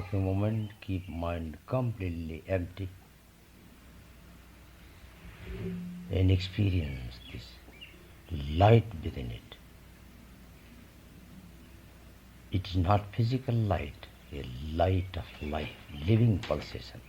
for a moment, keep mind completely empty and experience this light within it. It is not physical light, a light of life, living pulsation.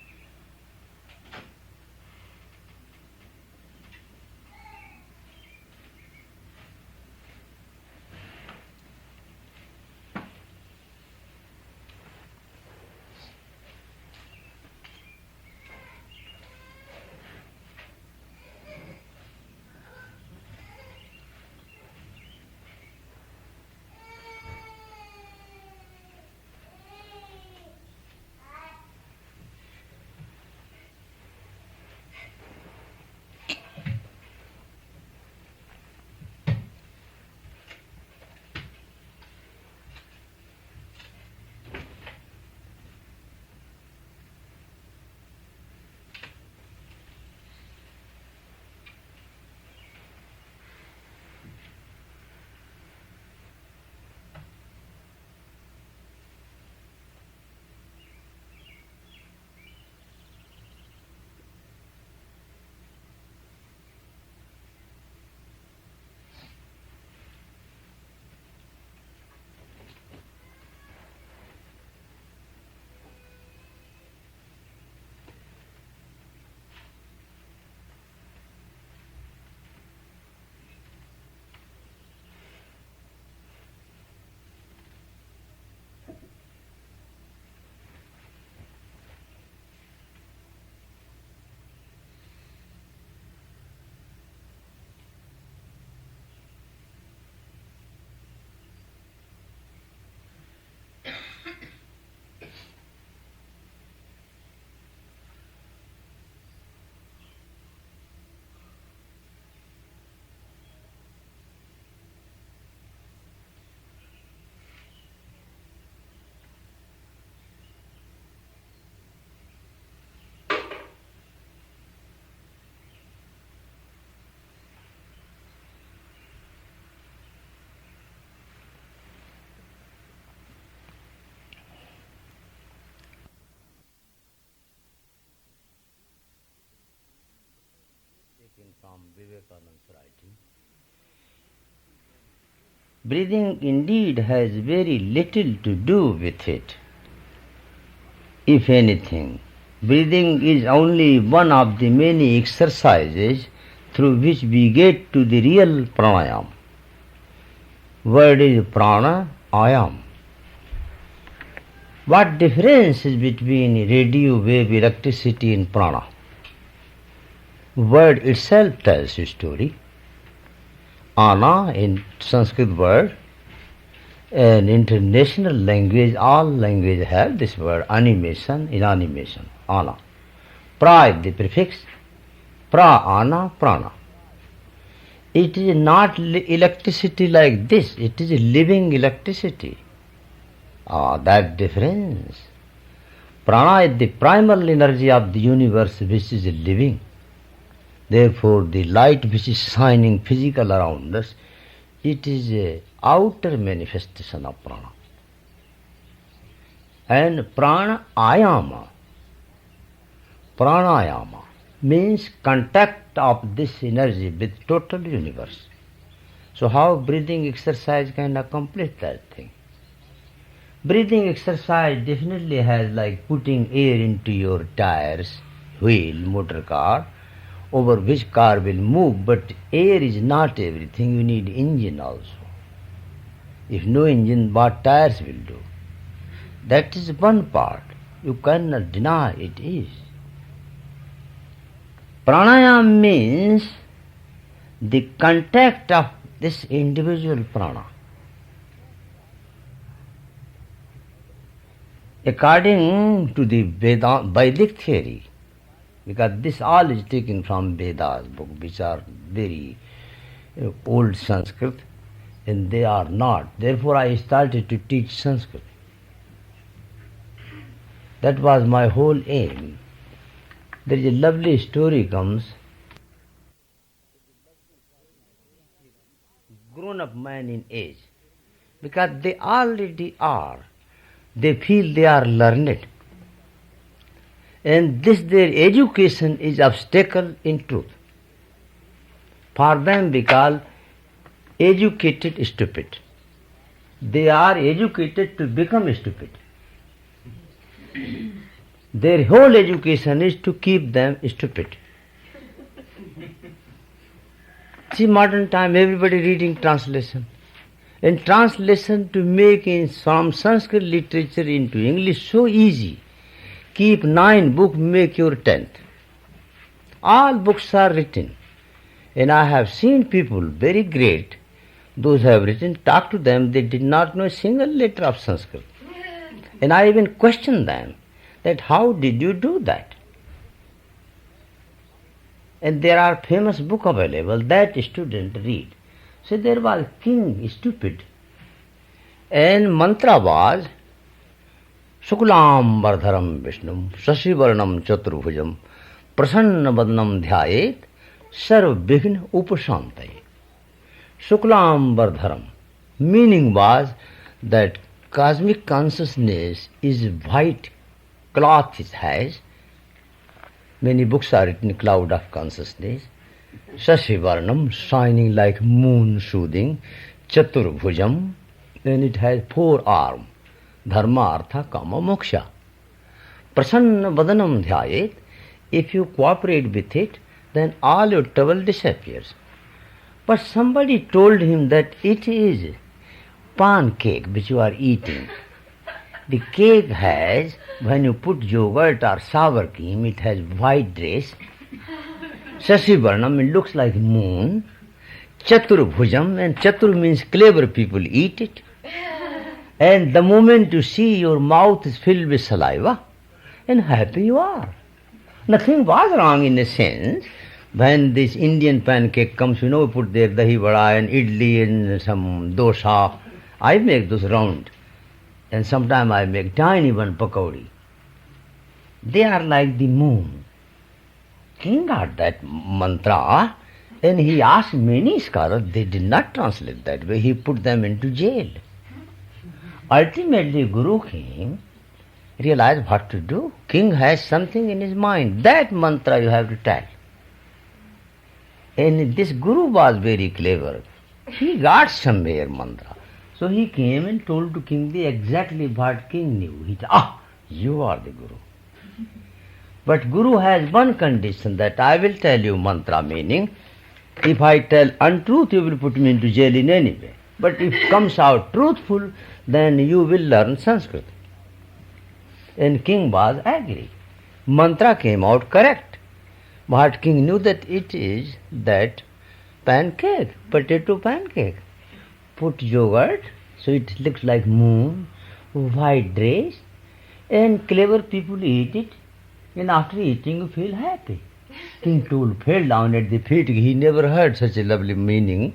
Taken from Vivekananda's writing. Breathing indeed has very little to do with it. If anything, breathing is only one of the many exercises through which we get to the real pranayam. Word is prana, ayam. What difference is between radio wave electricity and prana? Word itself tells a story. Ana in Sanskrit word, an international language, all languages have this word, animation, inanimation, ana. Pra is the prefix, pra, ana, prana. It is not electricity like this, it is a living electricity. That difference. Prana is the primal energy of the universe which is living. Therefore, the light which is shining physical around us, it is a outer manifestation of prana. And pranayama means contact of this energy with total universe. So how breathing exercise can accomplish that thing? Breathing exercise definitely has like putting air into your tires, wheel, motor car, over which car will move, but air is not everything, you need engine also. If no engine, what tires will do? That is one part, you cannot deny it is. Pranayam means the contact of this individual prana. According to the Vedic theory, because this all is taken from Vedas book, which are very old Sanskrit, and they are not. Therefore I started to teach Sanskrit. That was my whole aim. There is a lovely story comes. Grown-up man in age, because they already are they feel they are learned. And this their education is obstacle in truth. For them we call educated stupid. They are educated to become stupid. Their whole education is to keep them stupid. See, modern time everybody reading translation. And translation to make in some Sanskrit literature into English so easy. Keep 9 books, make your 10th. All books are written. And I have seen people very great, those who have written, talk to them, they did not know a single letter of Sanskrit. And I even questioned them that how did you do that? And there are famous book available that student read. So there was king stupid, and mantra was Shuklam Vardharam Vishnum Sasivarnam Chaturbhujam Prasanna Vadnam Dhyayet Sarv Vighna Upashantaye. Shuklam Vardharam meaning was that cosmic consciousness is white cloth it has. Many books are written cloud of consciousness. Sasivarnam, shining like moon soothing. Chaturbhujam, and it has 4 arms. Dharma, Artha, Kama, Moksha. Prasanna Vadanam Dhyayet, if you cooperate with it, then all your trouble disappears. But somebody told him that it is pancake which you are eating. The cake has, when you put yogurt or sour cream, it has white dress. Sasivarnam, it looks like moon. Chaturbhujam, and Chatur means clever people eat it. And the moment you see your mouth is filled with saliva, and happy you are. Nothing was wrong in a sense. When this Indian pancake comes, we put there dahi vada and idli and some dosa. I make those round. And sometimes I make tiny one pakodi. They are like the moon. King got that mantra, and he asked many scholars, they did not translate that way, he put them into jail. Ultimately Guru came, realized what to do. King has something in his mind, that mantra you have to tell. And this Guru was very clever. He got somewhere mantra. So he came and told to king the exactly what king knew. He said, you are the Guru. But Guru has one condition, that I will tell you mantra meaning. If I tell untruth, you will put me into jail in any way. But if comes out truthful, then you will learn Sanskrit. And king was angry. Mantra came out correct. But king knew that it is that pancake, potato pancake. Put yogurt, so it looks like moon, white dress, and clever people eat it, and after eating you feel happy. King Tool fell down at the feet. He never heard such a lovely meaning,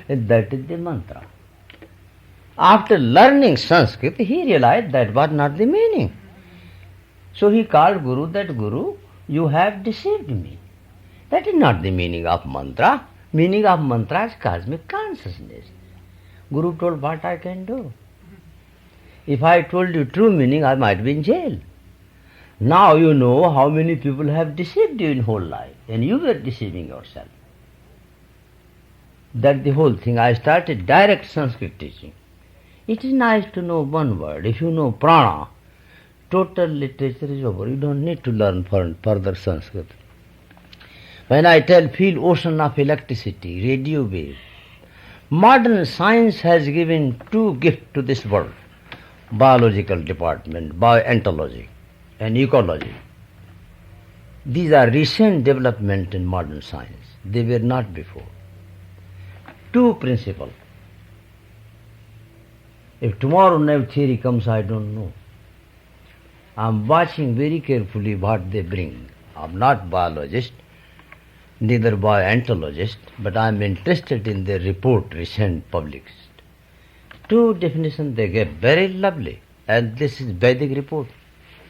and that is the mantra. After learning Sanskrit, he realized that was not the meaning. So he called Guru, that Guru, you have deceived me. That is not the meaning of mantra. Meaning of mantra is cosmic consciousness. Guru told, what I can do? If I told you true meaning, I might be in jail. Now you know how many people have deceived you in whole life, and you were deceiving yourself. That's the whole thing. I started direct Sanskrit teaching. It is nice to know one word. If you know prana, total literature is over. You don't need to learn further Sanskrit. When I tell feel ocean of electricity, radio wave, modern science has given 2 gifts to this world. Biological department, biontology and ecology. These are recent development in modern science. They were not before. 2 principles. If tomorrow new theory comes, I don't know. I am watching very carefully what they bring. I am not biologist, neither biontologist, but I am interested in their report recent published. 2 definitions they gave, very lovely, and this is Vedic report.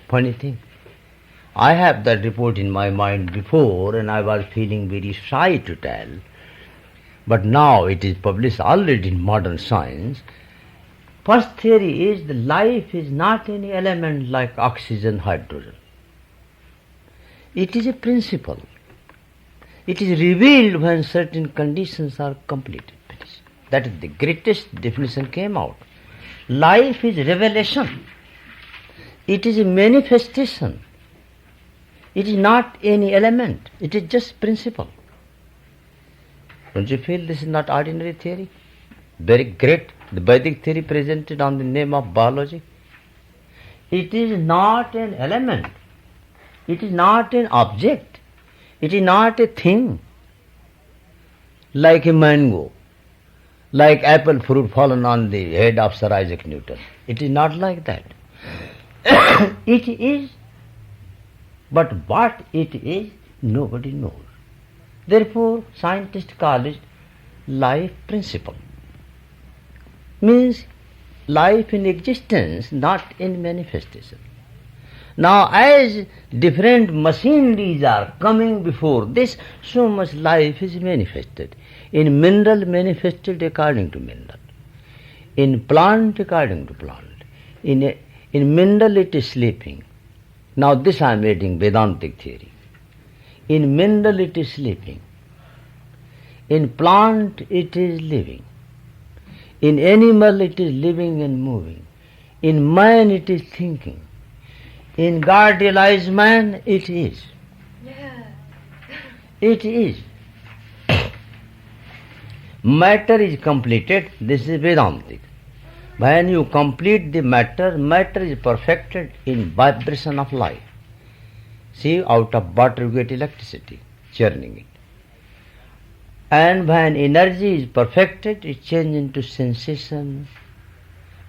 Funny thing. I have that report in my mind before, and I was feeling very shy to tell. But now it is published already in Modern Science. First theory is the life is not any element like oxygen, hydrogen. It is a principle. It is revealed when certain conditions are completed. That is the greatest definition came out. Life is revelation. It is a manifestation. It is not any element. It is just principle. Don't you feel this is not ordinary theory? Very great. The Vedic theory presented on the name of biology. It is not an element. It is not an object. It is not a thing. Like a mango, like apple fruit fallen on the head of Sir Isaac Newton. It is not like that. It is, but what it is, nobody knows. Therefore, scientists call it life principle. Means life in existence, not in manifestation. Now, as different machineries are coming before this, so much life is manifested. In mineral, manifested according to mineral. In plant, according to plant. In mineral, it is sleeping. Now, this I am adding Vedantic theory. In mineral, it is sleeping. In plant, it is living. In animal, it is living and moving. In man, it is thinking. In God realized man, it is. Yeah. It is. Matter is completed. This is Vedantic. When you complete the matter, matter is perfected in vibration of life. See, out of water you get electricity, churning it. And when energy is perfected, it changes into sensation.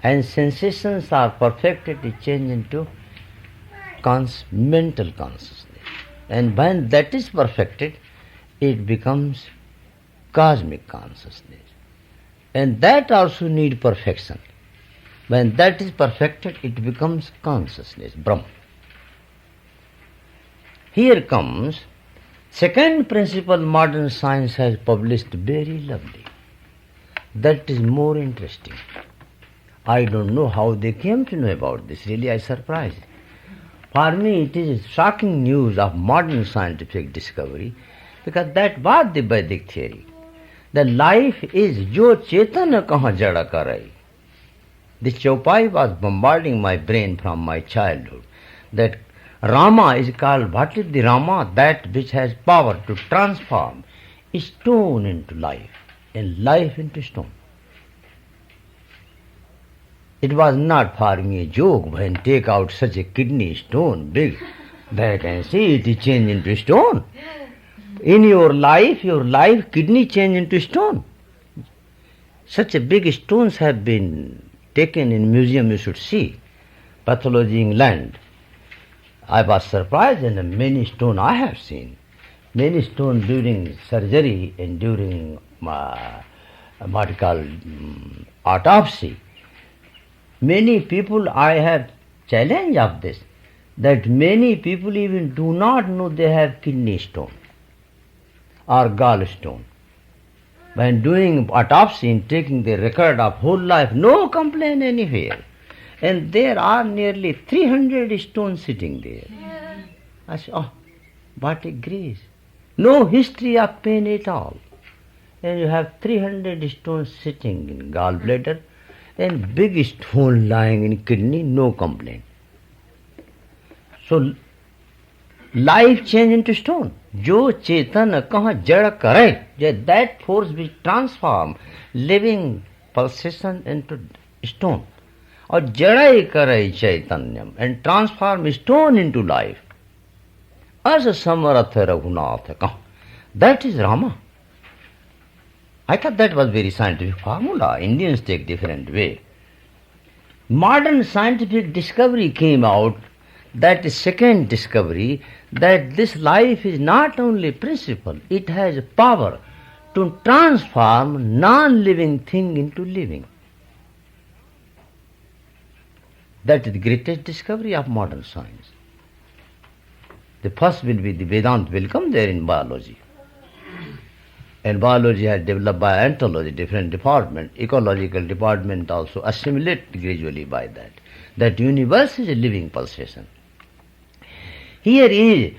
And sensations are perfected, it changes into mental consciousness. And when that is perfected, it becomes cosmic consciousness. And that also needs perfection. When that is perfected, it becomes consciousness, Brahma. Here comes second principle modern science has published, very lovely. That is more interesting. I don't know how they came to know about this. Really, I surprised. For me, it is shocking news of modern scientific discovery, because that was the Vedic theory. The life is jo chetana kaha jada karai. This Chaupai was bombarding my brain from my childhood. That Rama is called, what is the Rama? That which has power to transform stone into life and life into stone. It was not for me a joke when take out such a kidney stone big that I can see it is changed into stone. In your life, kidney change into stone. Such a big stones have been taken in museum, you should see. Pathology, England. I was surprised, and many stone I have seen. Many stone during surgery and during what you call autopsy. Many people I have challenge of this, that many people even do not know they have kidney stone or gallstone. When doing autopsy and taking the record of whole life, no complaint anywhere. And there are nearly 300 stones sitting there. Yeah. I said, oh, what a grace. No history of pain at all. And you have 300 stones sitting in gallbladder and big stone lying in kidney, no complaint. So, life change into stone. Jo chetan kaha jada karai, that force which transform living pulsation into stone. Or jadai karai chaitanyam, and transform stone into life. As a samaratha raghunatha kaha. That is Rama. I thought that was very scientific formula. Indians take different way. Modern scientific discovery came out, that is second discovery, that this life is not only principle, it has power to transform non-living thing into living. That is the greatest discovery of modern science. The first will be the Vedanta will come there in biology. And biology has developed by ontology, different department, ecological department also assimilate gradually by that. That universe is a living pulsation. Here is,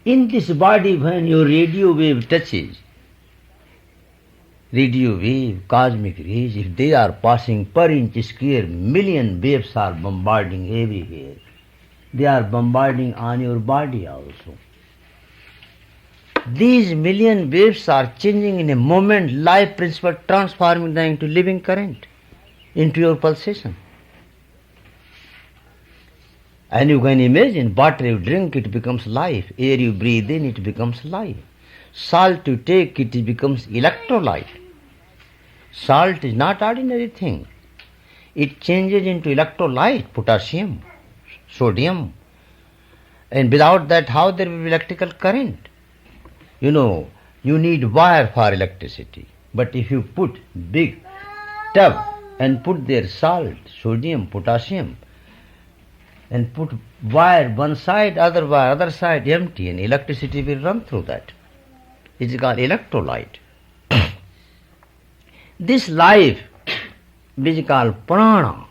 in this body when your radio wave touches, radio wave, cosmic rays, if they are passing per inch square, million waves are bombarding everywhere. They are bombarding on your body also. These million waves are changing in a moment, life principle transforming them into living current, into your pulsation. And you can imagine, water you drink, it becomes life. Air you breathe in, it becomes life. Salt you take, it becomes electrolyte. Salt is not ordinary thing. It changes into electrolyte, potassium, sodium. And without that, how there will be electrical current? You know, you need wire for electricity. But if you put big tub and put there salt, sodium, potassium, and put wire one side, other wire, other side empty, and electricity will run through that. It's called electrolyte. This life, which is called prana,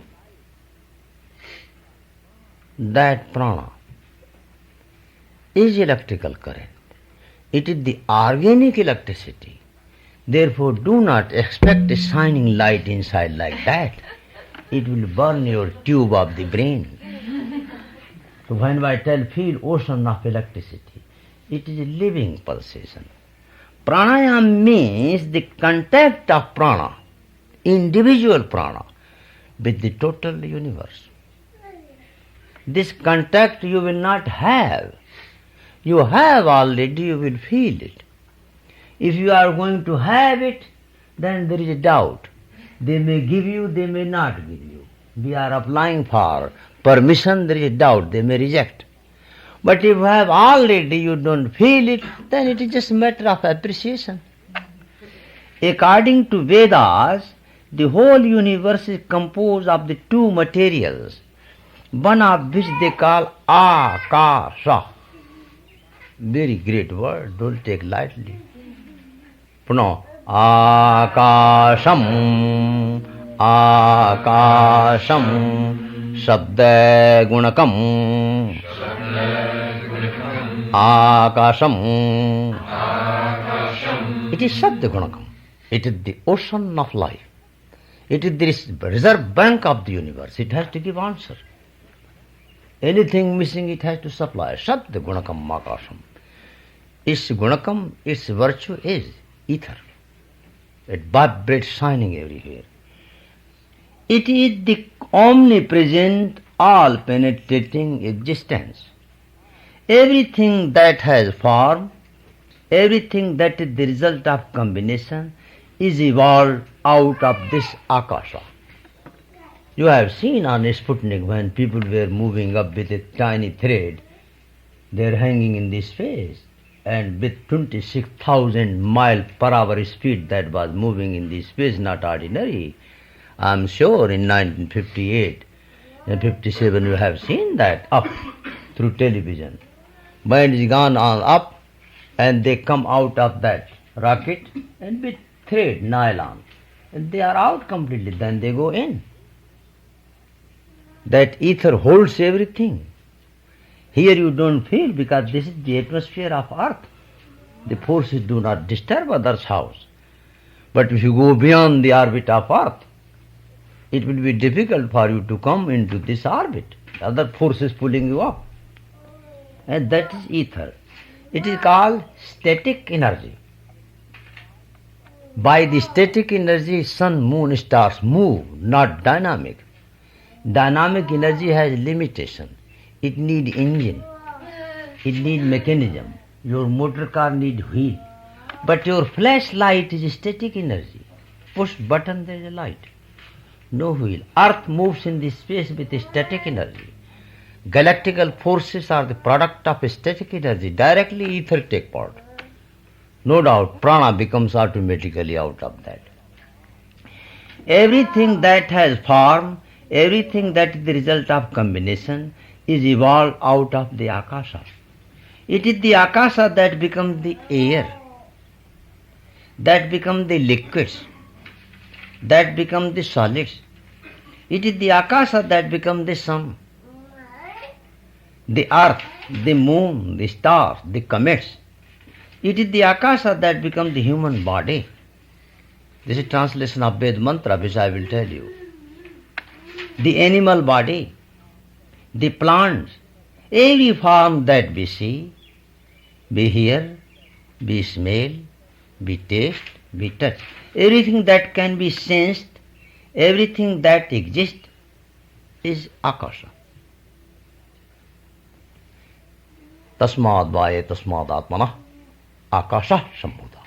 that prana is electrical current. It is the organic electricity. Therefore, do not expect a shining light inside like that. It will burn your tube of the brain. So when I tell feel ocean of electricity, it is a living pulsation. Pranayama means the contact of prana, individual prana, with the total universe. This contact you will not have. You have already, you will feel it. If you are going to have it, then there is a doubt. They may give you, they may not give you. We are applying for permission, there is a doubt, they may reject. But if you have already, you don't feel it, then it is just a matter of appreciation. According to Vedas, the whole universe is composed of the two materials, one of which they call Akasha. Very great word, don't take lightly. Puno, Akasham, Akasham, Sabda Gunakam, Akasham. It is Sabda Gunakam. It is the ocean of life. It is the reserve bank of the universe. It has to give answer. Anything missing, it has to supply. Sabda Gunakam Akasham. Its Gunakam, its virtue is ether. It vibrates shining everywhere. It is the omnipresent, all-penetrating existence. Everything that has form, everything that is the result of combination, is evolved out of this Akasha. You have seen on Sputnik when people were moving up with a tiny thread, they are hanging in this space, and with 26,000 miles per hour speed that was moving in this space, not ordinary. I am sure in 1958 and 57 you have seen that up through television. Mind is gone on up and they come out of that rocket and with thread, nylon, and they are out completely, then they go in. That ether holds everything. Here you don't feel because this is the atmosphere of earth. The forces do not disturb others' house. But if you go beyond the orbit of earth, it will be difficult for you to come into this orbit. Other forces pulling you up. And that is ether. It is called static energy. By the static energy, sun, moon, stars move, not dynamic. Dynamic energy has limitation. It needs engine. It needs mechanism. Your motor car needs wheel. But your flashlight is static energy. Push button, there is a light. No wheel. Earth moves in this space with static energy. Galactical forces are the product of static energy. Directly ether take part. No doubt, prana becomes automatically out of that. Everything that has form, everything that is the result of combination, is evolved out of the Akasha. It is the Akasha that becomes the air. that become the liquids, that become the solids. It is the akasha that become the sun, the earth, the moon, the stars, the comets. It is the akasha that become the human body. This is translation of Ved mantra which I will tell you. The animal body, the plants, every form that we see, we hear, we smell, we taste, we touch. Everything that can be sensed, everything that exists is akasha. Tasmad vaye tasmad atmana akasha sambuddha.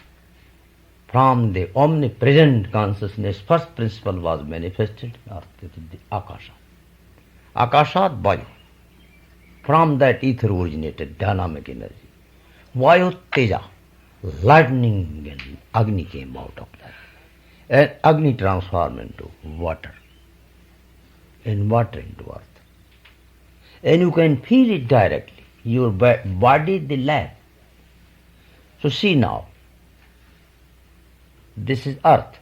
From the omnipresent consciousness, first principle was manifested, earth, it is the akasha. Akashat vayu. From that ether originated dynamic energy. Vayu teja, lightning and agni came out of that. And agni transformed into water, and water into earth. And you can feel it directly. Your body, the lab. So see now, this is earth.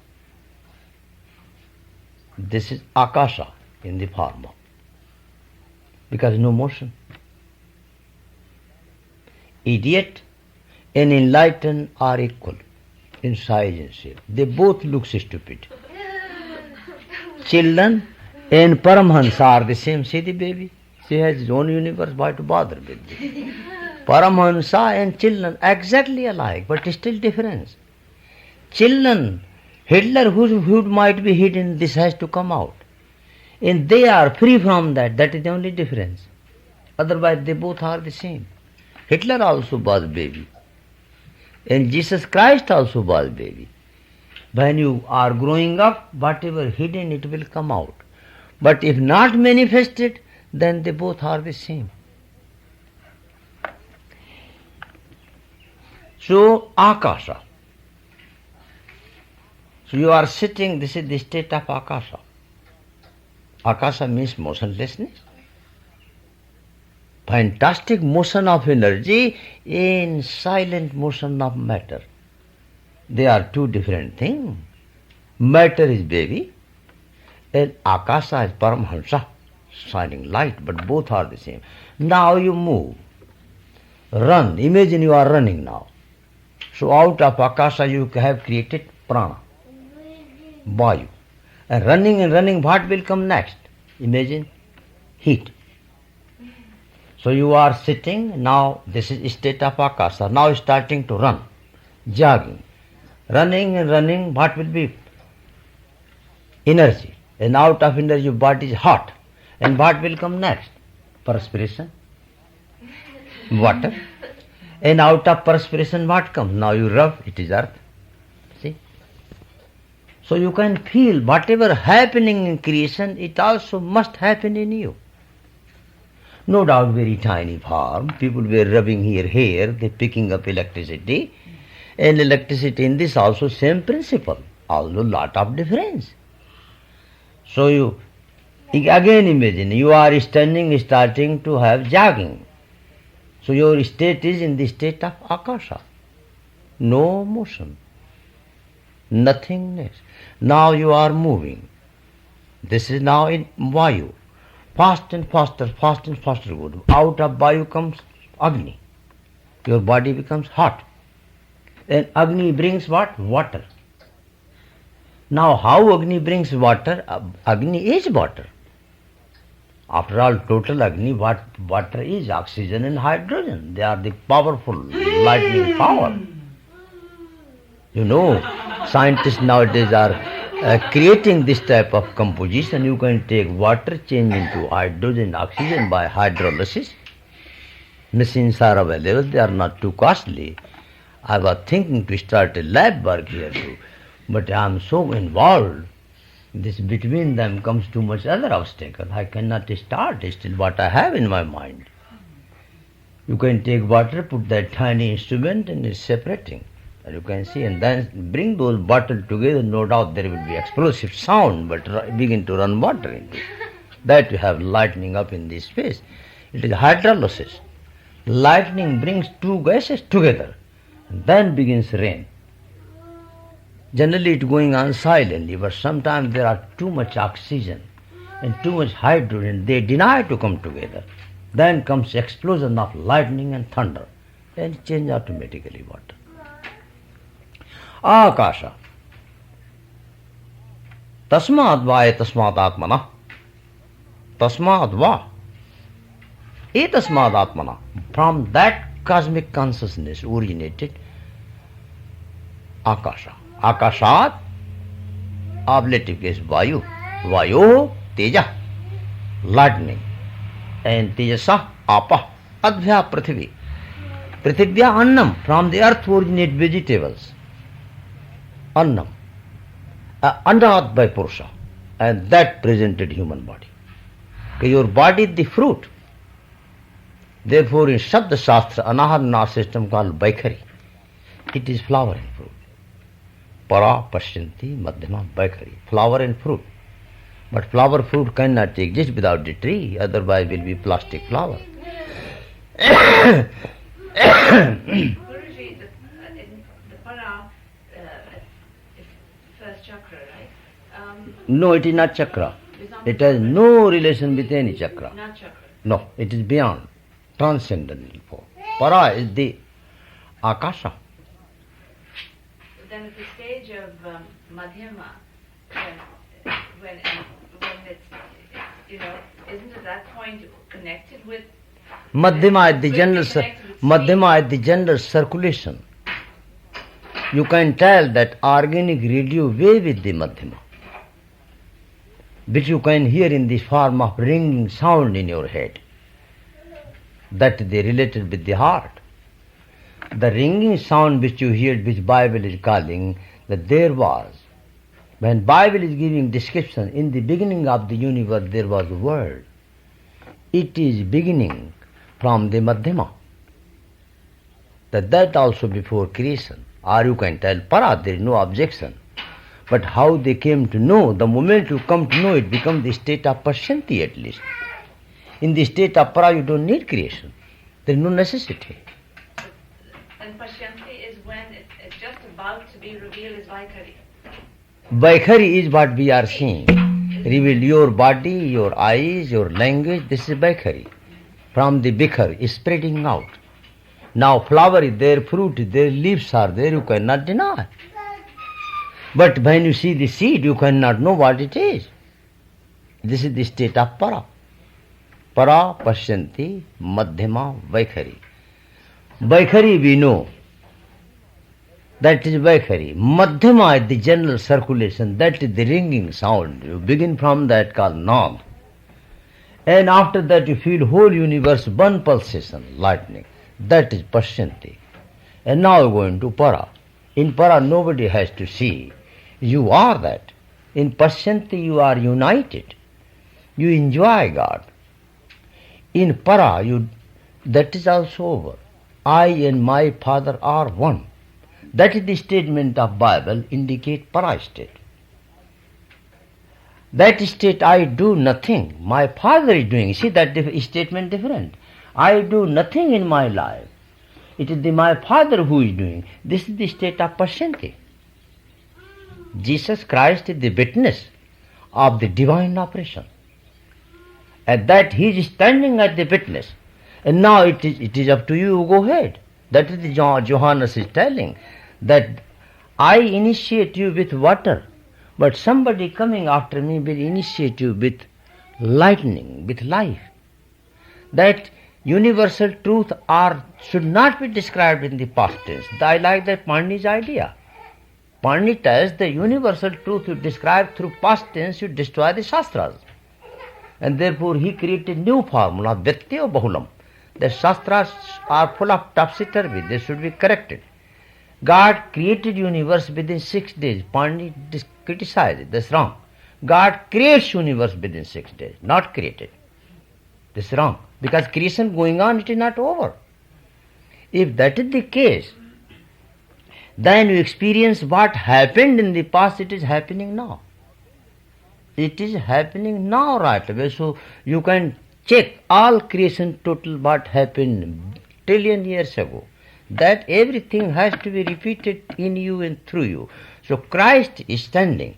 This is akasha in the form of, because no motion. Idiot and enlightened are equal in size and shape. They both look stupid. Children and Paramhansa are the same. See the baby? She has his own universe. Why to bother with this? Paramhansa and children exactly alike, but still difference. Children, Hitler, whose hood might be hidden, this has to come out. And they are free from that. That is the only difference. Otherwise, they both are the same. Hitler also was baby. And Jesus Christ also was baby. When you are growing up, whatever hidden, it will come out. But if not manifested, then they both are the same. So, akasha. So you are sitting, this is the state of akasha. Akasha means motionlessness. Fantastic motion of energy in silent motion of matter. They are two different things. Matter is baby and akasha is Paramhansa, shining light, but both are the same. Now you move, run. Imagine you are running now. So out of akasha you have created prana, vayu. And running, what will come next? Imagine heat. So you are sitting, now this is state of akasha, now starting to run, jogging. Running, what will be? Energy. And out of energy your body is hot. And what will come next? Perspiration, water. And out of perspiration what comes? Now you rub, it is earth. See? So you can feel whatever happening in creation, it also must happen in you. No doubt very tiny form. People were rubbing here, they picking up electricity. And electricity in this also same principle, although lot of difference. So you again imagine, you are standing, starting to have jogging. So your state is in the state of akasha. No motion, nothingness. Now you are moving. This is now in vayu. Fast and faster good. Out of vayu comes agni. Your body becomes hot. And agni brings what? Water. Now how agni brings water? Agni is water. After all, total agni, what water is? Oxygen and hydrogen. They are the powerful lightning power. You know, scientists nowadays are creating this type of composition. You can take water, change into hydrogen, oxygen by hydrolysis. Machines are available, they are not too costly. I was thinking to start a lab work here too, but I am so involved. This between them comes too much other obstacle. I cannot start still what I have in my mind. You can take water, put that tiny instrument and it's separating. And you can see, and then bring those bottles together, no doubt there will be explosive sound, but begin to run water into it. That you have lightning up in this space. It is hydrolysis. Lightning brings two gases together, and then begins rain. Generally it going on silently, but sometimes there are too much oxygen and too much hydrogen. They deny to come together. Then comes explosion of lightning and thunder and change automatically water. Akasha. Tasmad va etasmad atmana. Tasmad va etasmad atmana. From that cosmic consciousness originated Akasha. Akashat, ablative case Vayu. Vayu, Teja, lightning. And Tejasa, Apa, Advya Prithvi. Prithivya Annam, from the earth originate vegetables. Annam. Annat by Purusha. And that presented human body. Your body is the fruit. Therefore in Shabda Shastra, Anaharana system called Baikhari, it is flower and fruit. Para, Pashyanti, Madhyama, Baikhari. Flower and fruit. But flower fruit cannot exist without the tree, otherwise will be plastic flower. Guruji, the para is first chakra, right? No, it is not chakra. It has no relation with any chakra. Not chakra. No, it is beyond, transcendental form. Para is the Akasha. Then at the stage of Madhyama, when it's, isn't at that point connected with... Madhyama is the general circulation. You can tell that organic radio wave is the Madhyama, which you can hear in the form of ringing sound in your head. That they related with the heart. The ringing sound which you hear, which Bible is calling, that there was, when Bible is giving description, in the beginning of the universe there was a world. It is beginning from the Madhyama. That also before creation. Or you can tell Para, there is no objection. But how they came to know, the moment you come to know, it becomes the state of Pashyanti at least. In the state of Para, you don't need creation. There is no necessity. And Pashyanti is when it's just about to be revealed as Vaikhari. Vaikhari is what we are seeing. Reveal your body, your eyes, your language, this is Vaikhari. From the Bikhar is spreading out. Now flower is there, fruit is there, leaves are there, you cannot deny. But when you see the seed, you cannot know what it is. This is the state of Para. Para, Pashyanti, Madhyama, Vaikhari. Vaikhari we know. That is Vaikhari. Madhyama is the general circulation, that is the ringing sound. You begin from that called Nag. And after that you feel whole universe, one pulsation, lightning. That is Pashyanti. And now you go into Para. In Para nobody has to see. You are that. In Pashyanti you are united. You enjoy God. In Para, that is also over. I and my Father are one. That is the statement of Bible, indicate Para state. That state, I do nothing. My Father is doing. See that statement different. I do nothing in my life. It is my Father who is doing. This is the state of Pashyanti. Jesus Christ is the witness of the divine operation. And that he is standing at the witness. And now it is up to you, go ahead. That is the Johannes is telling, that I initiate you with water, but somebody coming after me will initiate you with lightning, with life. That universal truth should not be described in the past tense. I like that Panini's idea. Panini tells the universal truth you describe through past tense, you destroy the Shastras. And therefore he created new formula, Vyattya Bahulam. The Shastras are full of topsy-turvy, they should be corrected. God created universe within 6 days. Panini criticized it, that's wrong. God creates universe within 6 days, not created. This is wrong. Because creation going on, it is not over. If that is the case, then you experience what happened in the past, it is happening now. It is happening now right away. So you can check all creation total what happened trillion years ago. That everything has to be repeated in you and through you. So Christ is standing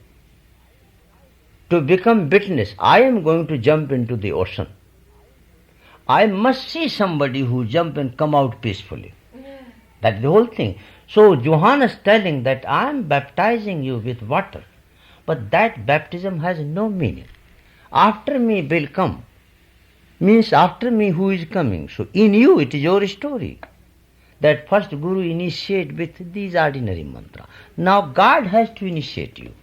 to become witness. I am going to jump into the ocean. I must see somebody who jump and come out peacefully. That's the whole thing. So Johannes telling that I am baptizing you with water, but that baptism has no meaning. After me will come, means after me who is coming. So in you it is your story. That first Guru initiate with these ordinary mantra. Now God has to initiate you.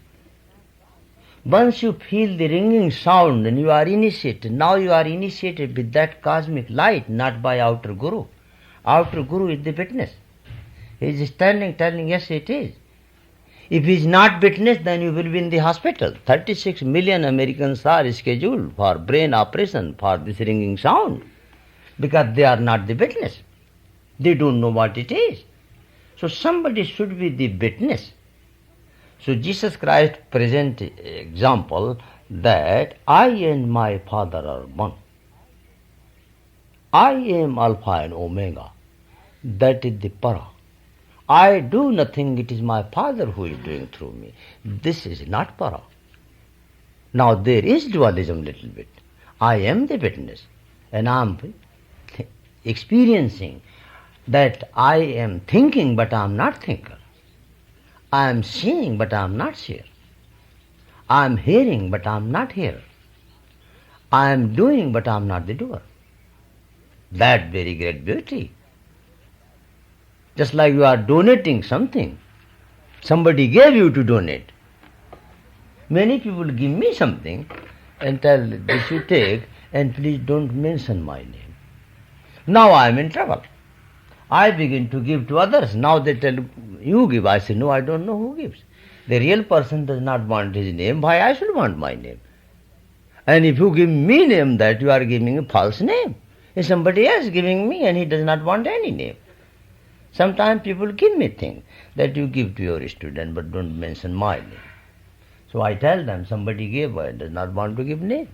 Once you feel the ringing sound and you are initiated, now you are initiated with that cosmic light, not by outer Guru. Outer Guru is the witness. He is standing telling, yes it is. If he is not witness, then you will be in the hospital. 36 million Americans are scheduled for brain operation for this ringing sound, because they are not the witness. They don't know what it is. So somebody should be the witness. So Jesus Christ present example that I and my Father are one. I am Alpha and Omega. That is the para. I do nothing, it is my Father who is doing through me. This is not para. Now there is dualism little bit. I am the witness and I am experiencing that I am thinking but I am not thinker. I am seeing but I am not seer. I am hearing but I am not hearer. I am doing but I am not the doer. That very great beauty. Just like you are donating something, somebody gave you to donate. Many people give me something and tell this you take and please don't mention my name. Now I am in trouble. I begin to give to others. Now they tell you give. I say no, I don't know who gives. The real person does not want his name. Why I should want my name? And if you give me name, that you are giving a false name. If somebody else giving me and he does not want any name. Sometimes people give me things that you give to your student but don't mention my name. So I tell them somebody gave but does not want to give name.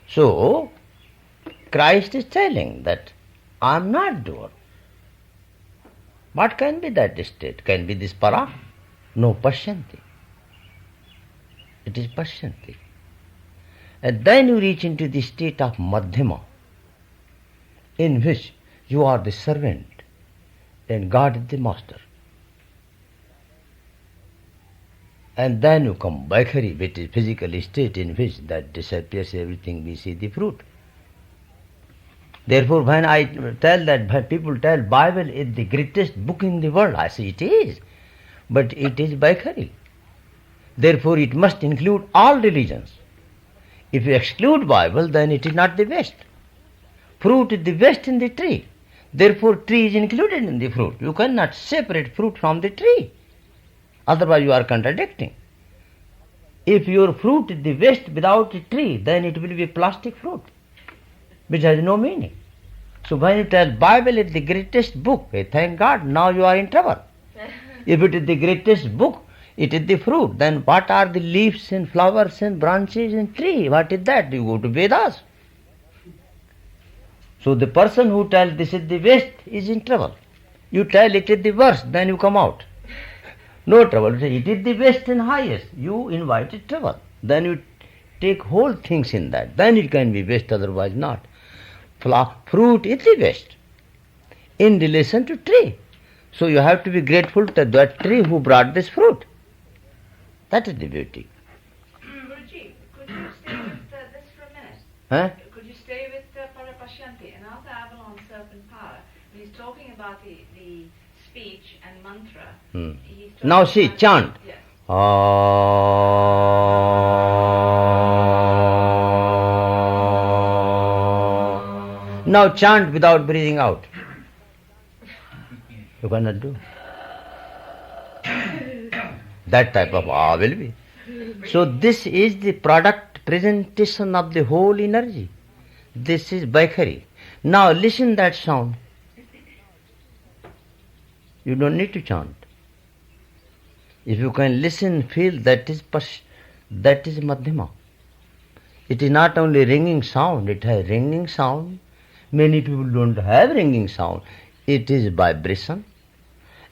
So Christ is telling that I am not doer. What can be that state? Can be this para? No, pashyanti. It is pashyanti. And then you reach into the state of madhyama, in which you are the servant and God is the master. And then you come Baikhari, which is physical state in which that disappears everything, we see the fruit. Therefore, when I tell that, when people tell Bible is the greatest book in the world, I say it is, but it is Baikhari. Therefore, it must include all religions. If you exclude Bible, then it is not the best. Fruit is the best in the tree. Therefore, tree is included in the fruit. You cannot separate fruit from the tree. Otherwise, you are contradicting. If your fruit is the best without a tree, then it will be plastic fruit, which has no meaning. So when you tell Bible is the greatest book, thank God, now you are in trouble. If it is the greatest book, it is the fruit, then what are the leaves and flowers and branches and tree? What is that? You go to Vedas. So the person who tells this is the best is in trouble. You tell it is the worst, then you come out. No trouble. It is the best and highest. You invited trouble. Then you take whole things in that. Then it can be best, otherwise not. Fruit is the best in relation to tree. So you have to be grateful to that tree who brought this fruit. That is the beauty. Guruji, could you stay with this for a minute? Huh? Could you stay with Parapashyanti and also Avalon Serpent Power? When he's talking about the speech and mantra, he's talking Now see, about chant. Yes. Now chant without breathing out. You cannot do. That type of awe will be. So this is the product presentation of the whole energy. This is Baikhari. Now listen that sound. You don't need to chant. If you can listen, feel, that is Madhyama. It is not only ringing sound, it has ringing sound. Many people don't have ringing sound. It is vibration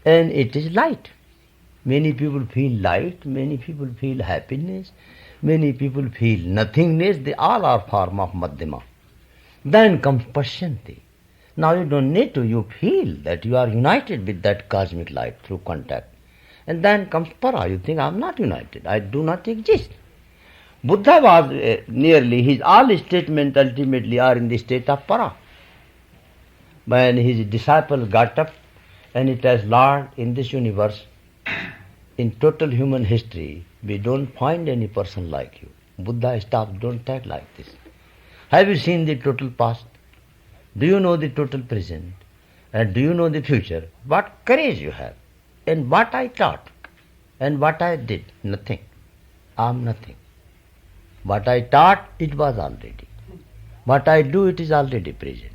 and it is light. Many people feel light, many people feel happiness, many people feel nothingness. They all are form of Madhyama. Then comes Pashyanti. Now you don't need to, you feel that you are united with that cosmic light through contact. And then comes Para. You think, I am not united, I do not exist. Buddha was nearly, his all statements ultimately are in the state of Para. When his disciple got up and he tells, Lord, in this universe, in total human history, we don't find any person like you. Buddha stopped, don't act like this. Have you seen the total past? Do you know the total present? And do you know the future? What courage you have? And what I taught? And what I did? Nothing. I am nothing. What I taught, it was already. What I do, it is already present.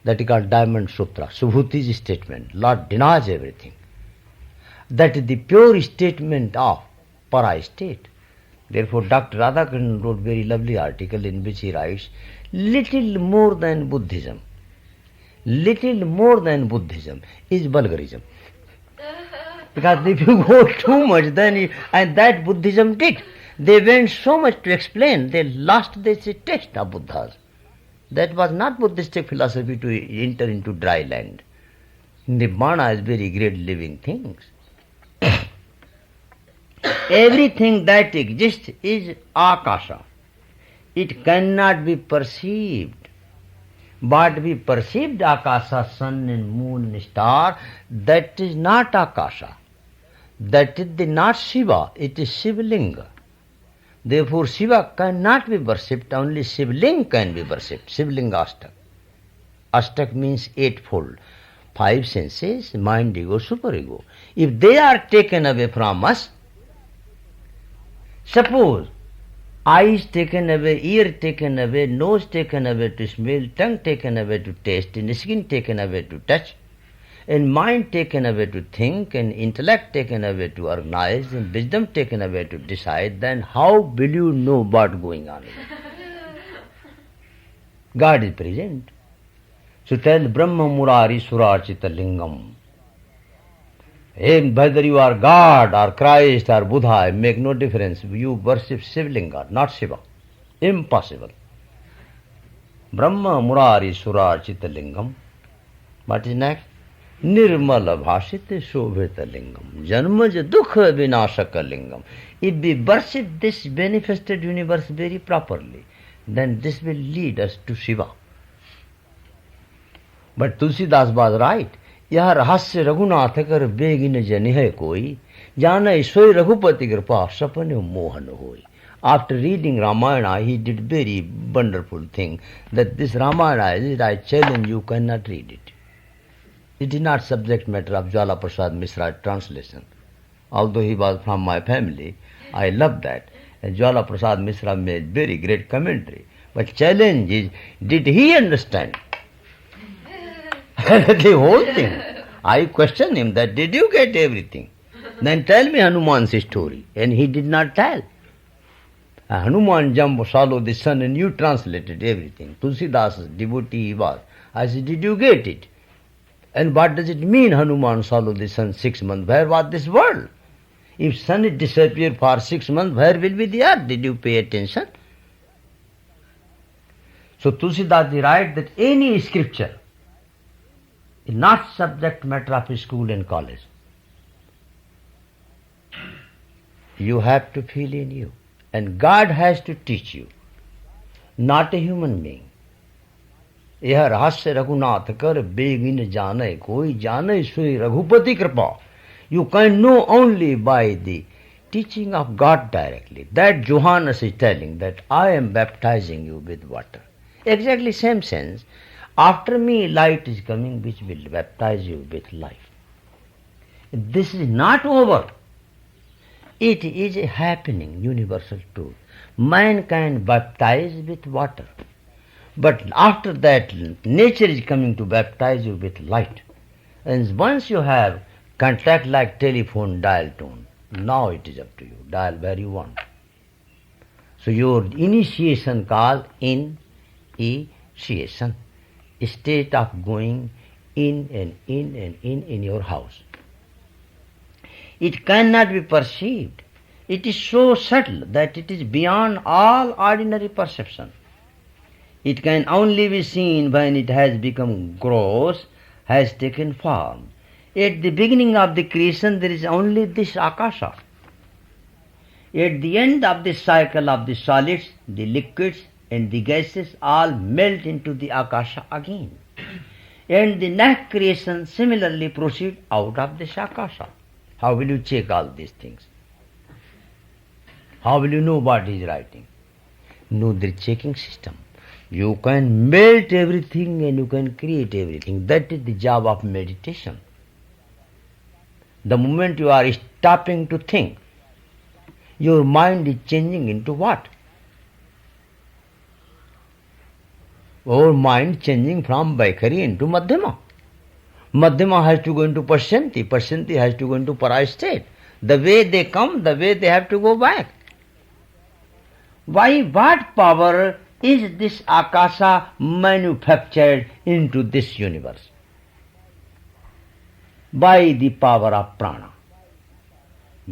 That is called Diamond Sutra, Subhuti's statement. Lord denies everything. That is the pure statement of para state. Therefore, Dr. Radhakrishnan wrote a very lovely article in which he writes, little more than Buddhism. Little more than Buddhism is vulgarism. Because if you go too much, then and that Buddhism did. They went so much to explain, they lost the text of Buddha's. That was not Buddhistic philosophy to enter into dry land. Nibbana is very great living things. Everything that exists is akasha. It cannot be perceived. But we perceived akasha, sun and moon and star, that is not akasha. That is not Shiva, it is Shivlinga. Therefore Shiva cannot be worshipped, only Shivling can be worshipped, Shivlinga Ashtak. Ashtak means eightfold. 5 senses, mind, ego, superego. If they are taken away from us, suppose eyes taken away, ear taken away, nose taken away to smell, tongue taken away to taste, and skin taken away to touch, and mind taken away to think, and intellect taken away to organize, and wisdom taken away to decide, then how will you know what's going on? God is present. So tell Brahma Murari Surachita Lingam. Whether you are God or Christ or Buddha, make no difference. You worship Shivlinga, not Shiva. Impossible. Brahma Murari Surachita Lingam. What is next? Nirmala Bhashita Shobhita Lingam. Janmaja Dukha Vinashaka Lingam. If we worship this manifested universe very properly, then this will lead us to Shiva. But Tulsidas was right. यह रहस्य रघुनाथ कर begin जन है कोई जाने सोई रघुपति कृपा सपने मोहन होई. After reading Ramayana, he did very wonderful thing that this Ramayana, I challenge you, cannot read it. It is not subject matter of Jwala Prasad Mishra's translation. Although he was from my family, I love that. And Jwala Prasad Mishra made very great commentary. But challenge is, did he understand the whole thing? I question him that, did you get everything? Then tell me Hanuman's story. And he did not tell. Hanuman jumped, swallowed the sun, and you translated everything. Tulsidas' devotee he was. I said, did you get it? And what does it mean, Hanuman swallowed the sun 6 months? Where was this world? If sun is disappeared for 6 months, where will be the earth? Did you pay attention? So Tulsidas writes that any scripture is not subject matter of school and college. You have to feel in you. And God has to teach you, not a human being. यह रहस्य रघुनाथ कर begin जाने कोई जाने सोई रघुपति कृपा. You can know only by the teaching of God directly. That Johannes is telling that I am baptizing you with water. Exactly same sense. After me light is coming which will baptize you with life. This is not over. It is a happening universal truth. Man can baptize with water. But after that, nature is coming to baptize you with light. And once you have contact like telephone dial tone, now it is up to you. Dial where you want. So your initiation called initiation. State of going in and in and in your house. It cannot be perceived. It is so subtle that it is beyond all ordinary perception. It can only be seen when it has become gross, has taken form. At the beginning of the creation there is only this Akasha. At the end of the cycle of the solids, the liquids and the gases all melt into the Akasha again. And the next creation similarly proceeds out of this Akasha. How will you check all these things? How will you know what he is writing? Know the checking system. You can melt everything and you can create everything. That is the job of meditation. The moment you are stopping to think, your mind is changing into what? Our mind changing from Vaikari into Madhyama. Madhyama has to go into Pashyanti. Pashyanti has to go into Parastate. The way they come, the way they have to go back. By what power is this Akasha manufactured into this universe? By the power of prana.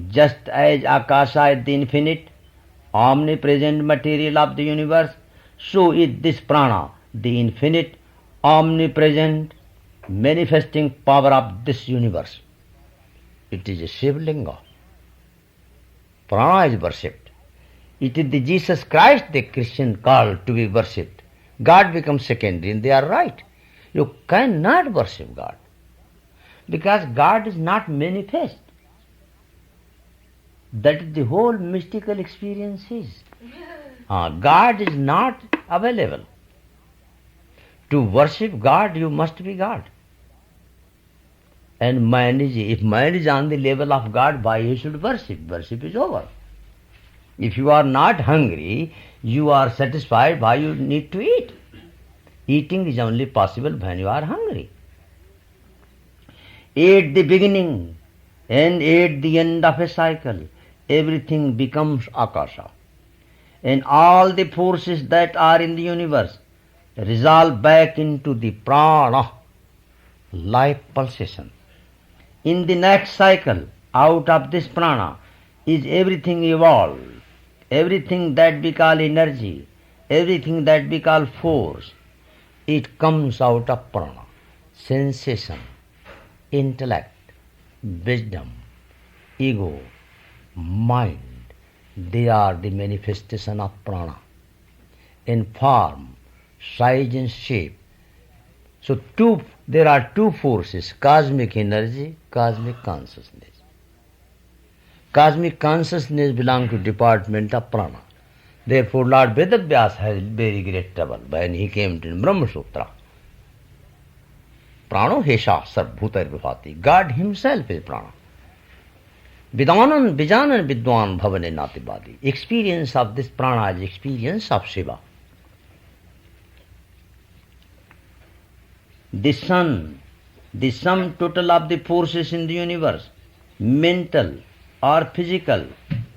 Just as Akasha is the infinite, omnipresent material of the universe, so is this prana, the infinite, omnipresent, manifesting power of this universe. It is a Shivlinga. Prana is worshipped. It is the Jesus Christ the Christian called to be worshipped. God becomes secondary, and they are right. You cannot worship God, because God is not manifest. That is the whole mystical experience is. God is not available. To worship God, you must be God. And if man is on the level of God, why he should worship? Worship is over. If you are not hungry, you are satisfied, why you need to eat? Eating is only possible when you are hungry. At the beginning and at the end of a cycle, everything becomes Akasha. And all the forces that are in the universe resolve back into the prana, life pulsation. In the next cycle, out of this prana is everything evolved, everything that we call energy, everything that we call force. It comes out of prana, sensation, intellect, wisdom, ego, mind. They are the manifestation of prana in form, size and shape. So there are two forces, cosmic energy, cosmic consciousness. Cosmic consciousness belongs to department of prana. Therefore Lord Vedavyas has very great trouble when he came to Brahma Sutra. Prano hesha sarvbhutar vibhati. God himself is prana. Vidanan vijanan vidwan bhavane natibadi. Experience of this prana is experience of Shiva. The sun, the sum total of the forces in the universe, mental or physical,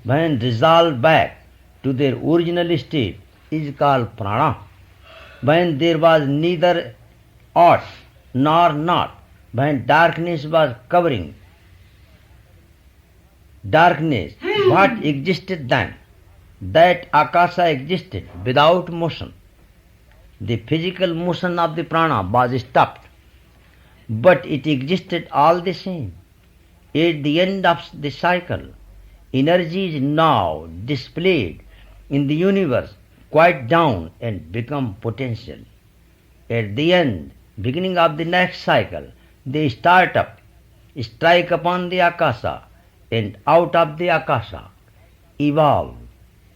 when resolved back to their original state, is called prana. When there was neither ought nor not, when darkness was covering darkness, what existed then? That Akasha existed without motion. The physical motion of the prana was stopped, but it existed all the same. At the end of the cycle, energy is now displayed in the universe, quiet down and become potential. At the end, beginning of the next cycle, they start up, strike upon the Akasha, and out of the Akasha evolve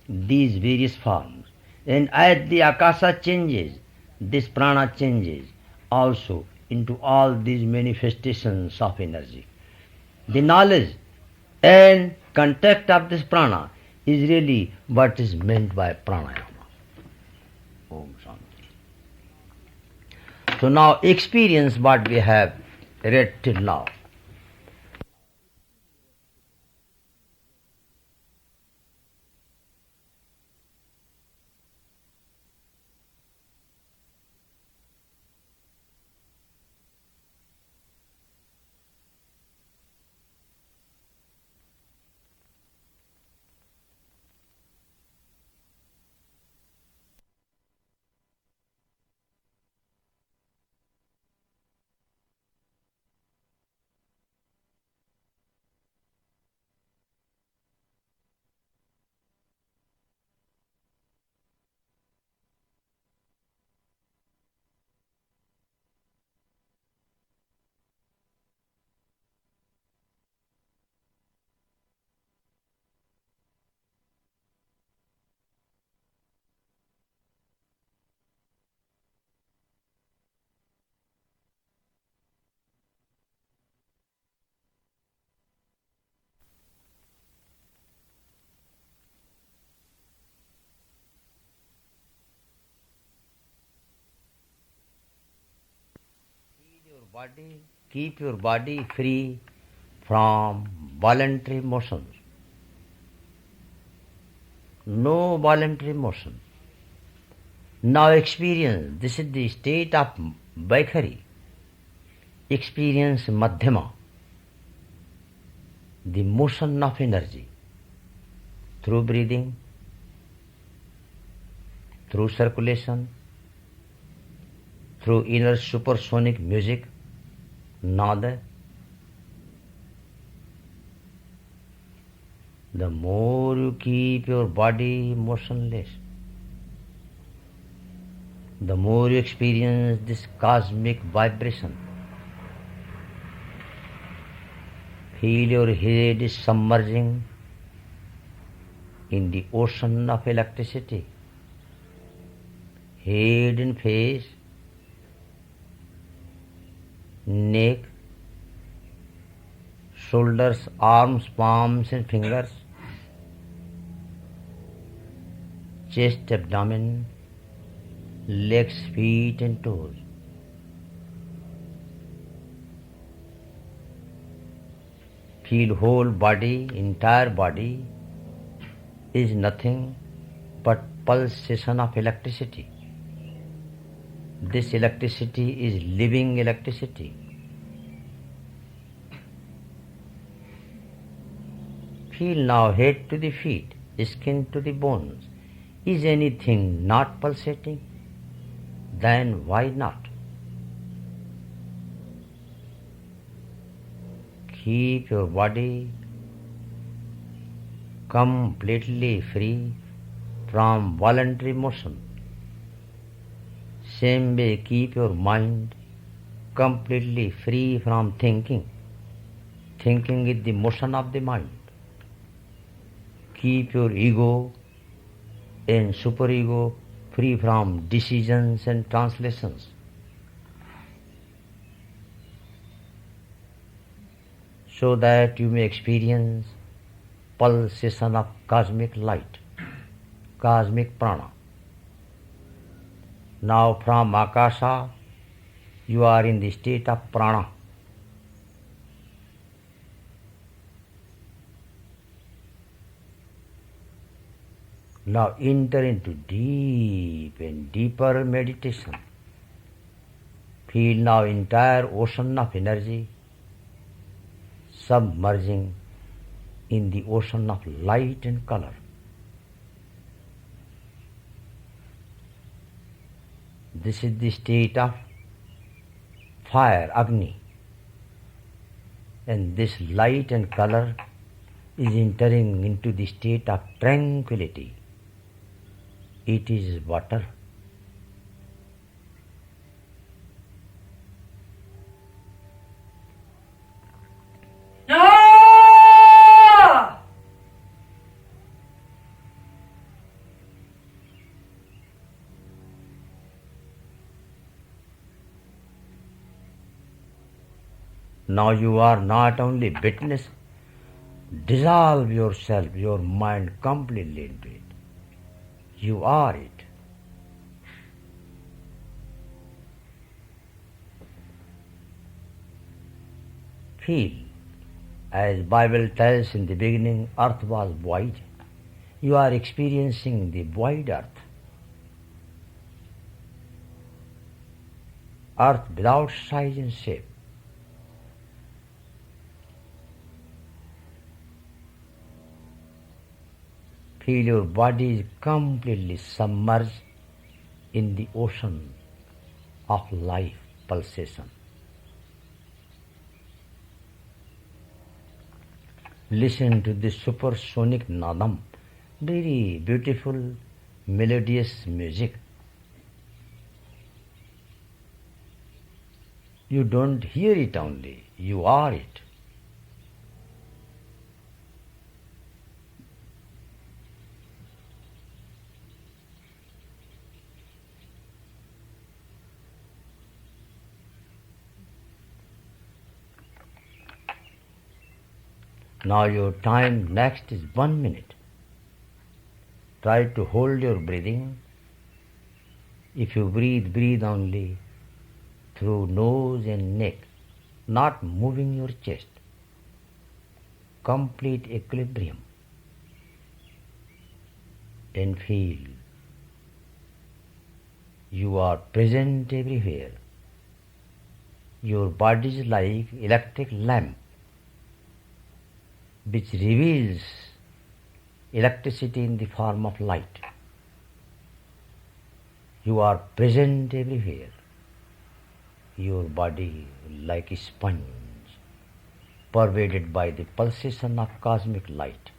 these various forms. And as the Akasha changes, this prana changes also into all these manifestations of energy. The knowledge and contact of this prana is really what is meant by pranayama. Om Shanti. So now experience what we have read till now. keep your body free from voluntary motions. No voluntary motion. Now experience, this is the state of Vaikhari. Experience Madhyama, the motion of energy, through breathing, through circulation, through inner supersonic music, nada. The more you keep your body motionless, the more you experience this cosmic vibration. Feel your head is submerging in the ocean of electricity. Head and face, neck, shoulders, arms, palms and fingers, chest, abdomen, legs, feet and toes. Feel whole body, entire body is nothing but pulsation of electricity. This electricity is living electricity. Feel now head to the feet, skin to the bones. Is anything not pulsating? Then why not? Keep your body completely free from voluntary motion. Same way, keep your mind completely free from thinking. Thinking is the motion of the mind. Keep your ego and superego free from decisions and translations. So that you may experience pulsation of cosmic light, cosmic prana. Now from Akasha, you are in the state of prana. Now enter into deep and deeper meditation. Feel now entire ocean of energy submerging in the ocean of light and color. This is the state of fire, Agni. And this light and color is entering into the state of tranquility. It is water. Now you are not only witness, dissolve yourself, your mind completely into it. You are it. Feel, as Bible tells in the beginning, earth was void. You are experiencing the void earth. Earth without size and shape. Feel your body is completely submerged in the ocean of life pulsation. Listen to this supersonic nadam, very beautiful, melodious music. You don't hear it only, you are it. Now your time next is 1 minute. Try to hold your breathing. If you breathe, breathe only through nose and neck, not moving your chest. Complete equilibrium. And feel you are present everywhere. Your body is like electric lamp which reveals electricity in the form of light. You are present everywhere. Your body like a sponge pervaded by the pulsation of cosmic light.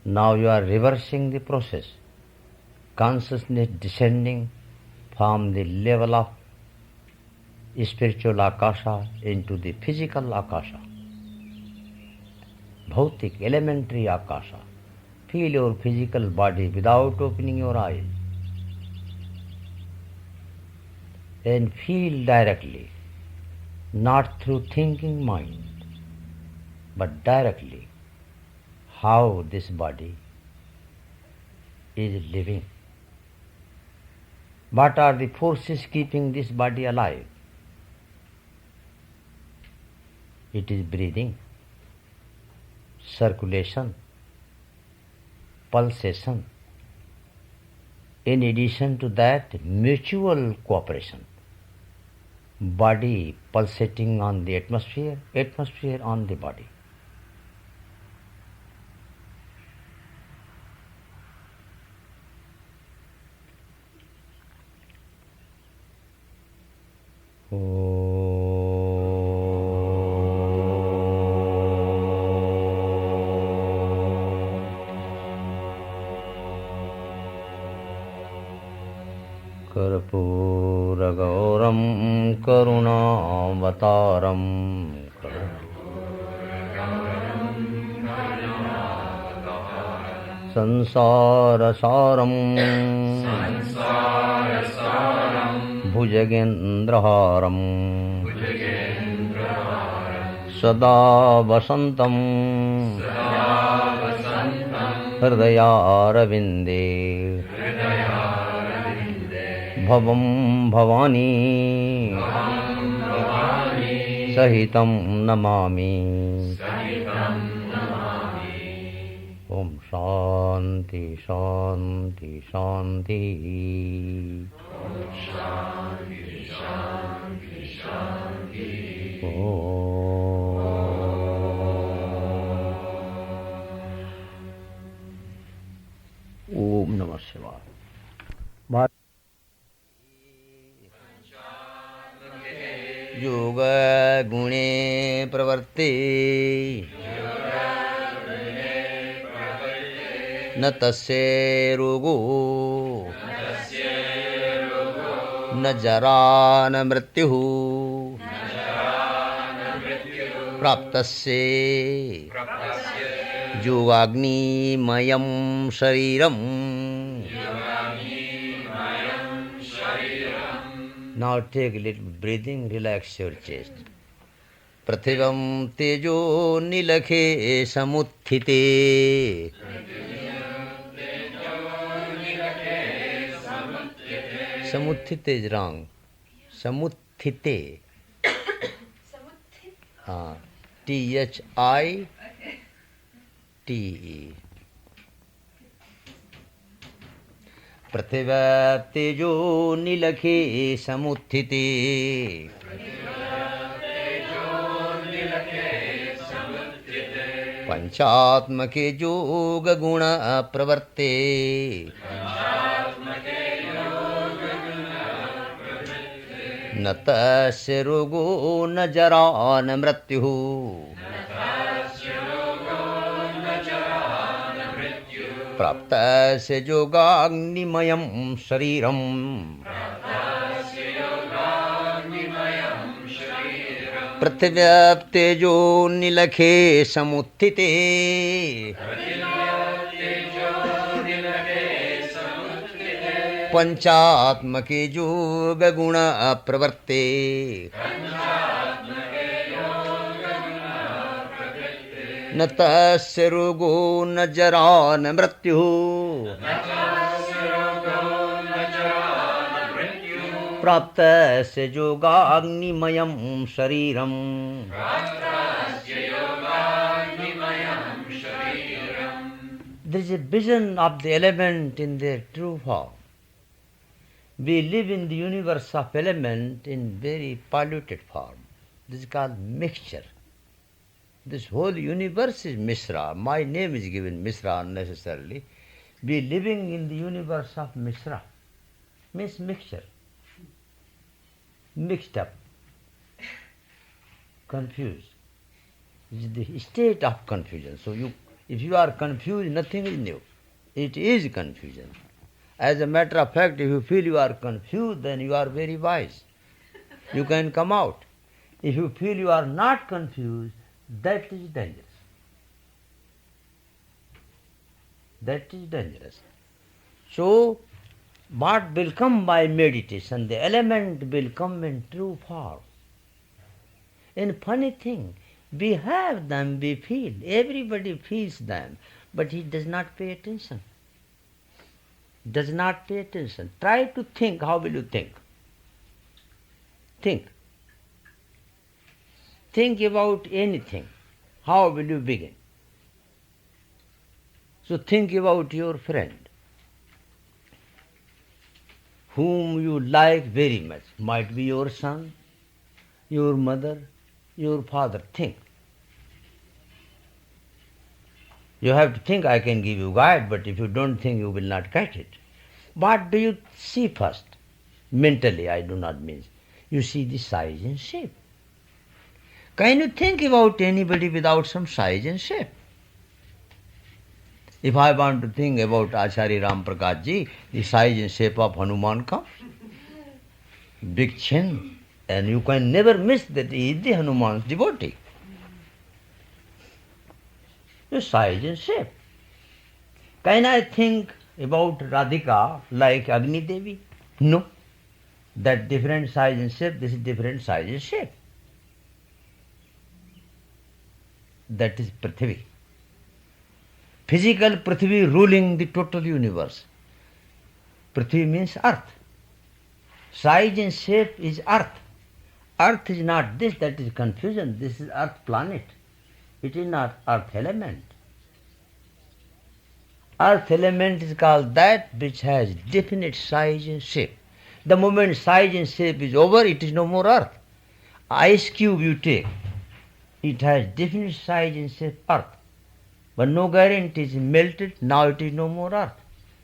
Now you are reversing the process, consciousness descending from the level of spiritual akasha into the physical akasha, bhautik, elementary akasha. Feel your physical body without opening your eyes and feel directly, not through thinking mind, but directly how this body is living. What are the forces keeping this body alive? It is breathing, circulation, pulsation. In addition to that, mutual cooperation. Body pulsating on the atmosphere, atmosphere on the body. कर्पूरगौरं करुणावतारं संसारसारं भुजगेन्द्रहारं सदा वसन्तं हृदयारविन्दे भवं भवानी सहितं नमामि। ओम शांति शांति शांति। ओम नमः शिवाय। योग गुणे प्रवर्ते न तस्य रोगो न न जरा न मृत्युः प्राप्तस्य योगाग्निमयं शरीरम्. Now take a little breathing, relax your chest. Prathivam tejo nilakhe samutthite. Samutthite is wrong. Samutthite. Thite. पृथिव्या तेजो नीलखे समुत्थिते. पंचात्मके जोग गुण प्रवर्ते. न तस्य रोगो न जरा न मृत्युः. प्राप्तस्य योगाग्निमयं शरीरम्. पृथिव्यां तेजो नीलखे समुत्थिते. पंचात्मके जोग गुण प्रवर्ते. न तस्य रोगो न जरा न मृत्युः. प्राप्तस्य योगाग्निमयं शरीरम्. There is a vision of the element in their true form. We live in the universe of element in very polluted form. This is called mixture. This whole universe is Mishra. My name is given Mishra unnecessarily. We living in the universe of Mishra. Means mixture. Mixed up. Confused. It is the state of confusion. So if you are confused, nothing is new. It is confusion. As a matter of fact, if you feel you are confused, then you are very wise. You can come out. If you feel you are not confused, that is dangerous. That is dangerous. So, what will come by meditation? The element will come in true form. And funny thing, we have them, we feel. Everybody feels them, but he does not pay attention. Does not pay attention. Try to think. How will you think? Think. Think about anything. How will you begin? So think about your friend, whom you like very much. Might be your son, your mother, your father. Think. You have to think. I can give you guide, but if you don't think, you will not get it. What do you see first? Mentally, I do not mean. You see the size and shape. Can you think about anybody without some size and shape? If I want to think about Acharya Ram Prakash ji, the size and shape of Hanuman comes. Big chin. And you can never miss that he is the Hanuman's devotee. The size and shape. Can I think about Radhika like Agni Devi? No. That different size and shape, this is different size and shape. That is Prithvi. Physical Prithvi ruling the total universe. Prithvi means earth. Size and shape is earth. Earth is not this, that is confusion. This is earth planet. It is not earth element. Earth element is called that which has definite size and shape. The moment size and shape is over, it is no more earth. Ice cube you take, it has definite size and shape, earth. But no guarantee it is melted, now it is no more earth.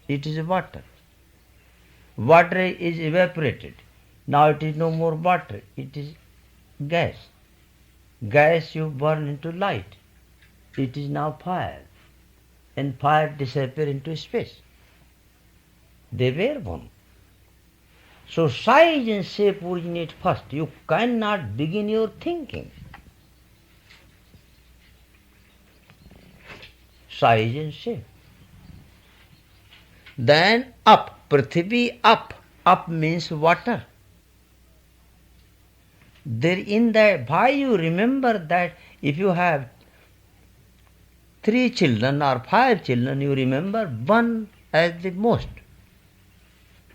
It is water. Water is evaporated. Now it is no more water. It is gas. Gas you burn into light. It is now fire. And fire disappear into space. They were one. So size and shape originate first. You cannot begin your thinking. Size and shape. Then up, Prithvi up. Up means water. There in that, why you remember that if you have 3 children or 5 children, you remember one as the most.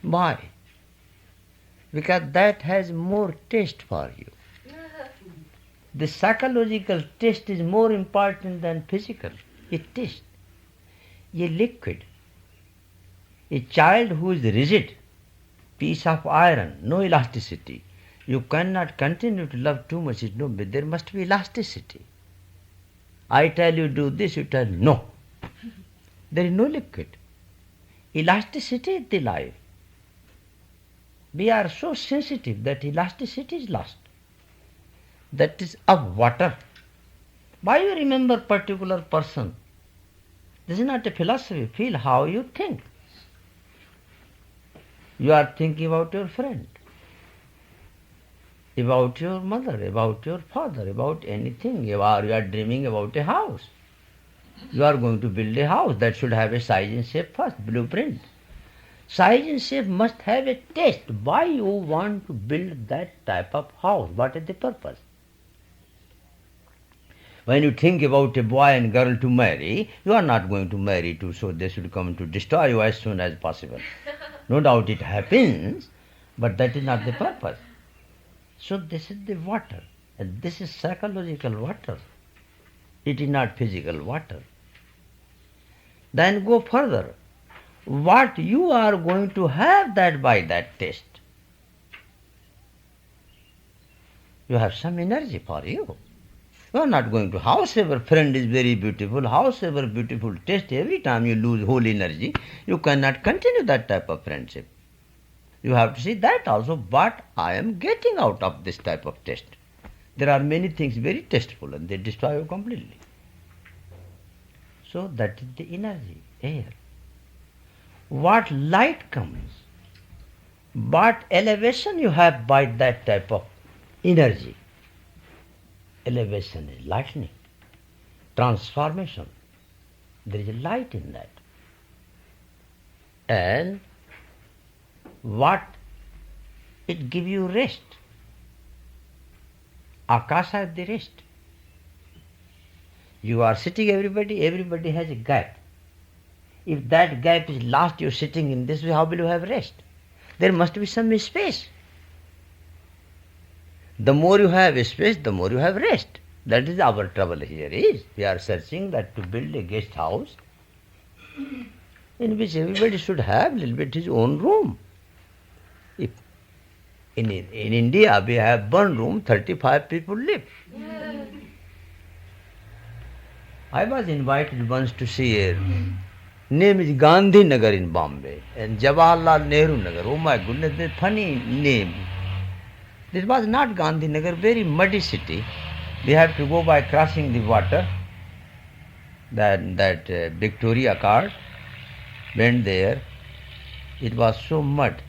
Why? Because that has more taste for you. The psychological taste is more important than physical. A taste, a liquid. A child who is rigid, piece of iron, no elasticity. You cannot continue to love too much. No, but there must be elasticity. I tell you do this, you tell no. There is no liquid. Elasticity is the life. We are so sensitive that elasticity is lost. That is of water. Why you remember particular person? This is not a philosophy. Feel how you think. You are thinking about your friend, about your mother, about your father, about anything. You are dreaming about a house. You are going to build a house that should have a size and shape first, blueprint. Size and shape must have a taste. Why you want to build that type of house? What is the purpose? When you think about a boy and girl to marry, you are not going to marry to so they should come to destroy you as soon as possible. No doubt it happens, but that is not the purpose. So this is the water, and this is psychological water. It is not physical water. Then go further. What you are going to have that by that taste. You have some energy for you. You are not going to, howsoever friend is very beautiful, howsoever beautiful taste, every time you lose whole energy, you cannot continue that type of friendship. You have to see that also, what I am getting out of this type of taste. There are many things very tasteful and they destroy you completely. So that is the energy, air. What light comes, what elevation you have by that type of energy. Elevation is lightning, transformation. There is a light in that. And what it gives you rest. Akasha is the rest. You are sitting, everybody has a gap. If that gap is lost, you are sitting in this way, how will you have rest? There must be some space. The more you have space, the more you have rest. That is our trouble here is. We are searching that to build a guest house in which everybody should have a little bit his own room. If in India we have one room, 35 people live. I was invited once to see a name is Gandhi Nagar in Bombay and Jawaharlal Nehru Nagar. Oh my goodness, that funny name. This was not Gandhi Nagar, very muddy city. We have to go by crossing the water. That Victoria card went there. It was so mud.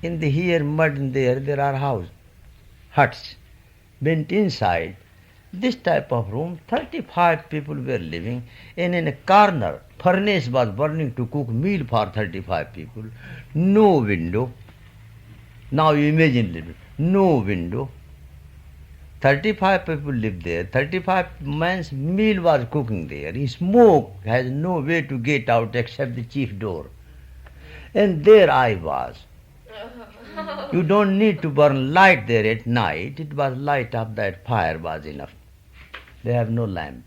In the here mud, in there are houses, huts. Went inside. This type of room, 35 people were living, and in a corner, furnace was burning to cook meal for 35 people. No window. Now you imagine a little bit. No window. 35 people lived there. 35 men's meal was cooking there. Smoke has no way to get out except the chief door. And there I was. You don't need to burn light there at night. It was light of that fire was enough. They have no lamp.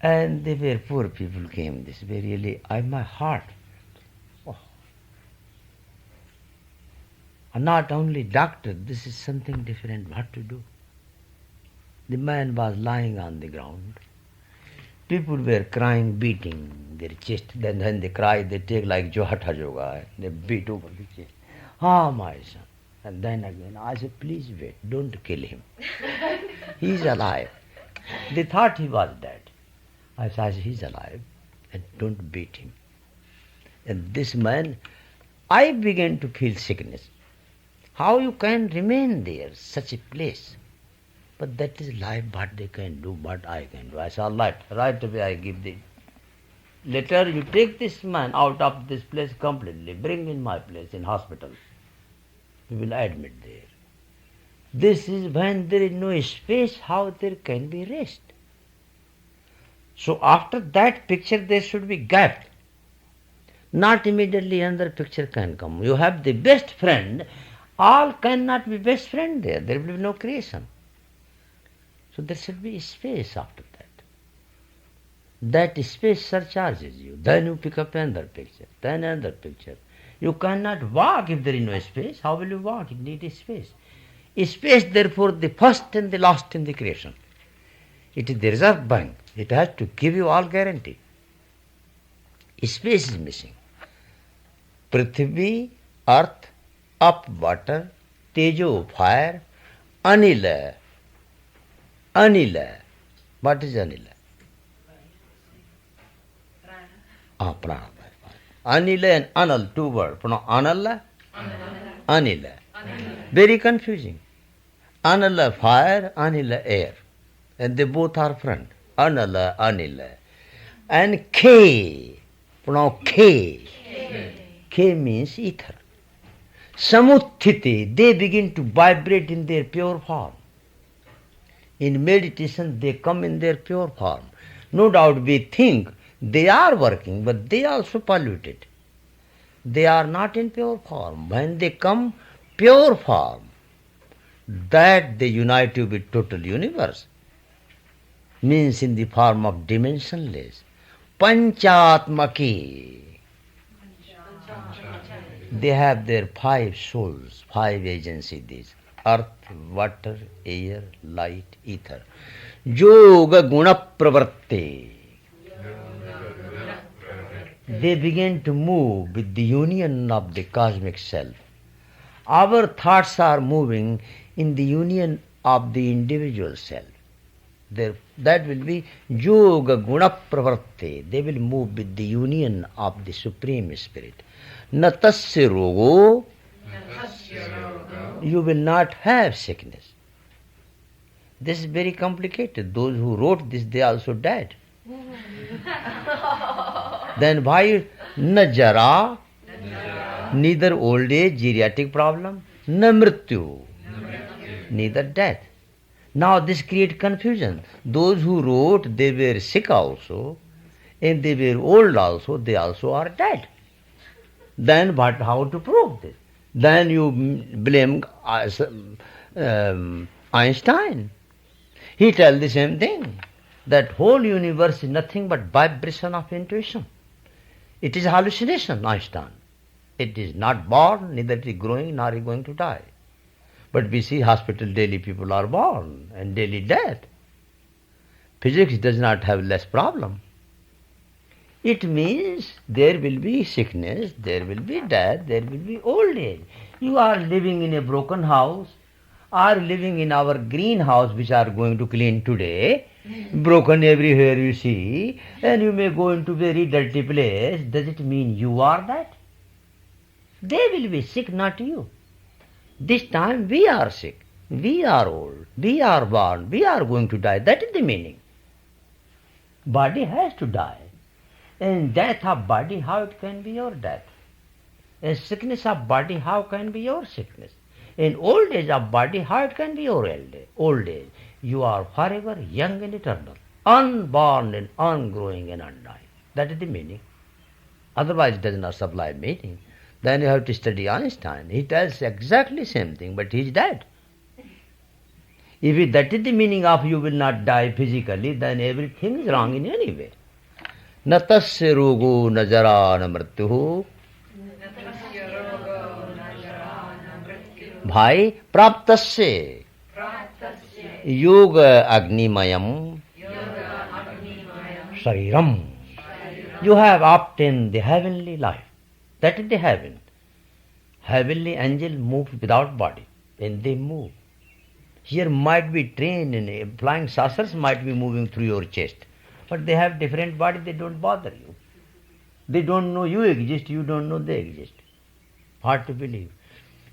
And they were poor people came this way really, my heart. Oh. Not only doctor, this is something different, what to do. The man was lying on the ground. People were crying, beating their chest. Then when they cry, they take like Hatha Yoga. They beat over the chest. Ah, my son. And then again, I said, please wait, don't kill him. He is alive. They thought he was dead. I said, he's alive, and don't beat him. And this man I began to feel sickness. How you can remain there, such a place? But that is life, what they can do, what I can do. I said, all right away I give the letter, you take this man out of this place completely, bring in my place in hospital. We will admit there. This is when there is no space, how there can be rest. So after that picture there should be gap. Not immediately another picture can come. You have the best friend, all cannot be best friend there. There will be no creation. So there should be space after that. That space surcharges you. Then you pick up another picture, then another picture. You cannot walk if there is no space. How will you walk? You need a space. Space, therefore, the first and the last in the creation. It is the reserve bank. It has to give you all guarantee. Space is missing. Prithvi, earth, up water, tejo fire, anila. Anila. What is anila? Prana. Anila and anal, two words. Anala, anila. Very confusing. Anala fire, anila air. And they both are friend. Anala, anila. And K. K. K means ether. Samuthiti, they begin to vibrate in their pure form. In meditation, they come in their pure form. No doubt we think they are working, but they also polluted. They are not in pure form. When they come pure form, that they unite you with total universe, means in the form of dimensionless. Panchatmaki. They have their 5 souls, 5 agencies, these earth, water, air, light, ether. Yoga guna pravritti. They begin to move with the union of the cosmic self. Our thoughts are moving in the union of the individual self. That will be yoga guna pravritti. They will move with the union of the Supreme Spirit. Natasya rogo. You will not have sickness. This is very complicated. Those who wrote this, they also died. Then why najara? Neither old age, geriatric problem, na mrityu, neither death. Now this creates confusion. Those who wrote, they were sick also, and they were old also, they also are dead. Then how to prove this? Then you blame Einstein. He tells the same thing, that whole universe is nothing but vibration of intuition. It is hallucination, Einstein. It is not born, neither it is growing, nor is going to die. But we see hospital daily people are born and daily death. Physics does not have less problem. It means there will be sickness, there will be death, there will be old age. You are living in a broken house, or living in our green house which are going to clean today, broken everywhere you see, and you may go into very dirty place. Does it mean you are that? They will be sick, not you. This time we are sick, we are old, we are born, we are going to die. That is the meaning. Body has to die. And death of body, how it can be your death? And sickness of body, how can be your sickness? In old age of body, how it can be your old age? You are forever young and eternal, unborn and ungrowing and undying. That is the meaning. Otherwise it does not supply meaning. Then you have to study Einstein. He tells exactly the same thing, but he is dead. If that is the meaning of you will not die physically, then everything is wrong in any way. Natasya rogo najara namrityu. Bhai praptasya yoga agnimayam shariram. You have obtained the heavenly life. That is the heaven. Heavenly angel moves without body, and they move. Here might be train and flying saucers might be moving through your chest, but they have different body, they don't bother you. They don't know you exist, you don't know they exist. Hard to believe.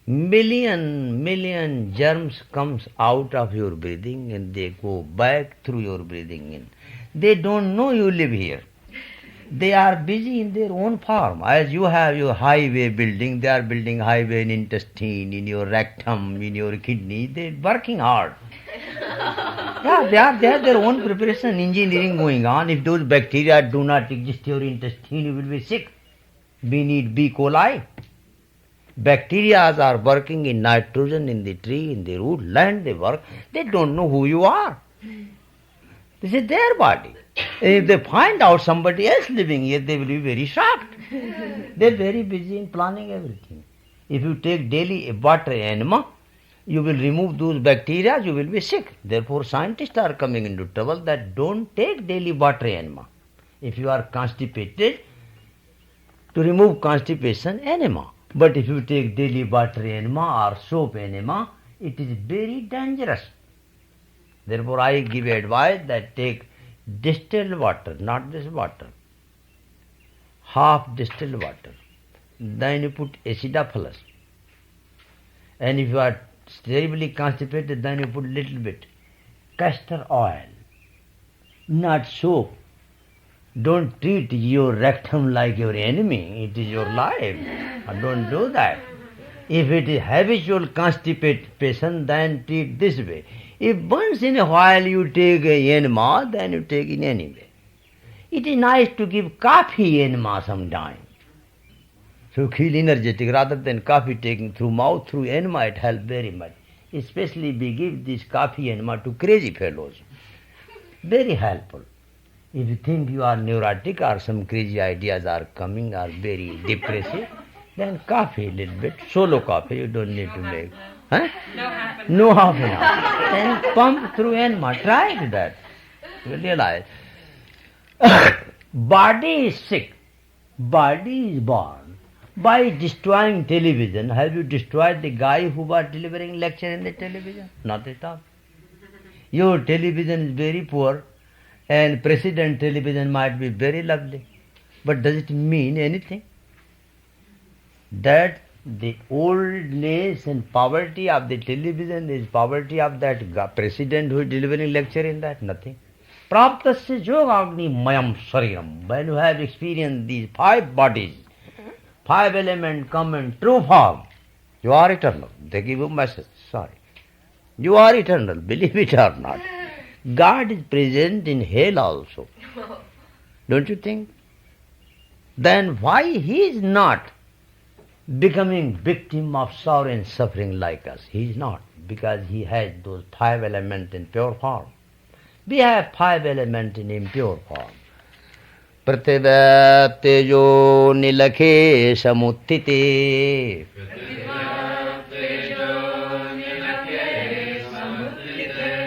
Million germs comes out of your breathing and they go back through your breathing in. They don't know you live here. They are busy in their own farm. As you have your highway building, they are building highway in intestine, in your rectum, in your kidney. They are working hard. Yeah, they have their own preparation, engineering going on. If those bacteria do not exist in your intestine, you will be sick. We need B. coli. Bacteria are working in nitrogen in the tree, in the root, land they work. They don't know who you are. This is their body. If they find out somebody else living here, they will be very shocked. They are very busy in planning everything. If you take daily water enema, you will remove those bacteria, you will be sick. Therefore, scientists are coming into trouble that don't take daily water enema. If you are constipated, to remove constipation, enema. But if you take daily water enema or soap enema, it is very dangerous. Therefore, I give advice that take distilled water, not this water, half distilled water. Then you put acidophilus. And if you are terribly constipated, then you put little bit castor oil, not soap. Don't treat your rectum like your enemy. It is your life. Don't do that. If it is habitual constipation, then treat this way. If once in a while you take enema, then you take in any way. It is nice to give coffee enema sometime. So feel energetic rather than coffee taking through mouth, through enema, it helps very much. Especially we give this coffee enema to crazy fellows. Very helpful. If you think you are neurotic or some crazy ideas are coming or very depressive, then coffee a little bit, solo coffee, you don't need to make. Huh? No half an hour. Then pump through enema. Try that. You realize. Body is sick. Body is born. By destroying television, have you destroyed the guy who was delivering lecture in the television? Not at all. Your television is very poor. And President television might be very lovely, but does it mean anything? That the oldness and poverty of the television is poverty of that president who is delivering lecture in that? Nothing. Praptasya yogagni mayam shariram. When you have experienced these 5 bodies, 5 elements come in true form, you are eternal. They give you message. Sorry. You are eternal, believe it or not. God is present in hell also. Don't you think? Then why he is not becoming victim of sorrow and suffering like us? He is not, because he has those 5 elements in pure form. We have 5 elements in impure form. Prativa tejo nilakhe samuttite.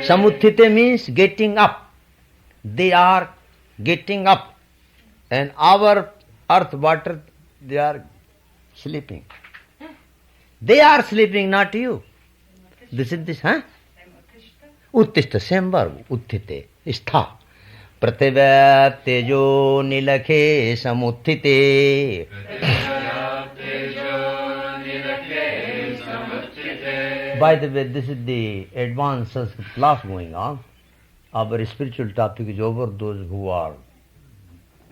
Samuttite means getting up. They are getting up. And our earth, water, they are sleeping. They are sleeping, not you. This is this, huh? Uttishta, same verb, uttite, istha. Prativa tejo nilakhe samuttite. By the way, this is the advanced Sanskrit class going on. Our spiritual topic is over. Those who are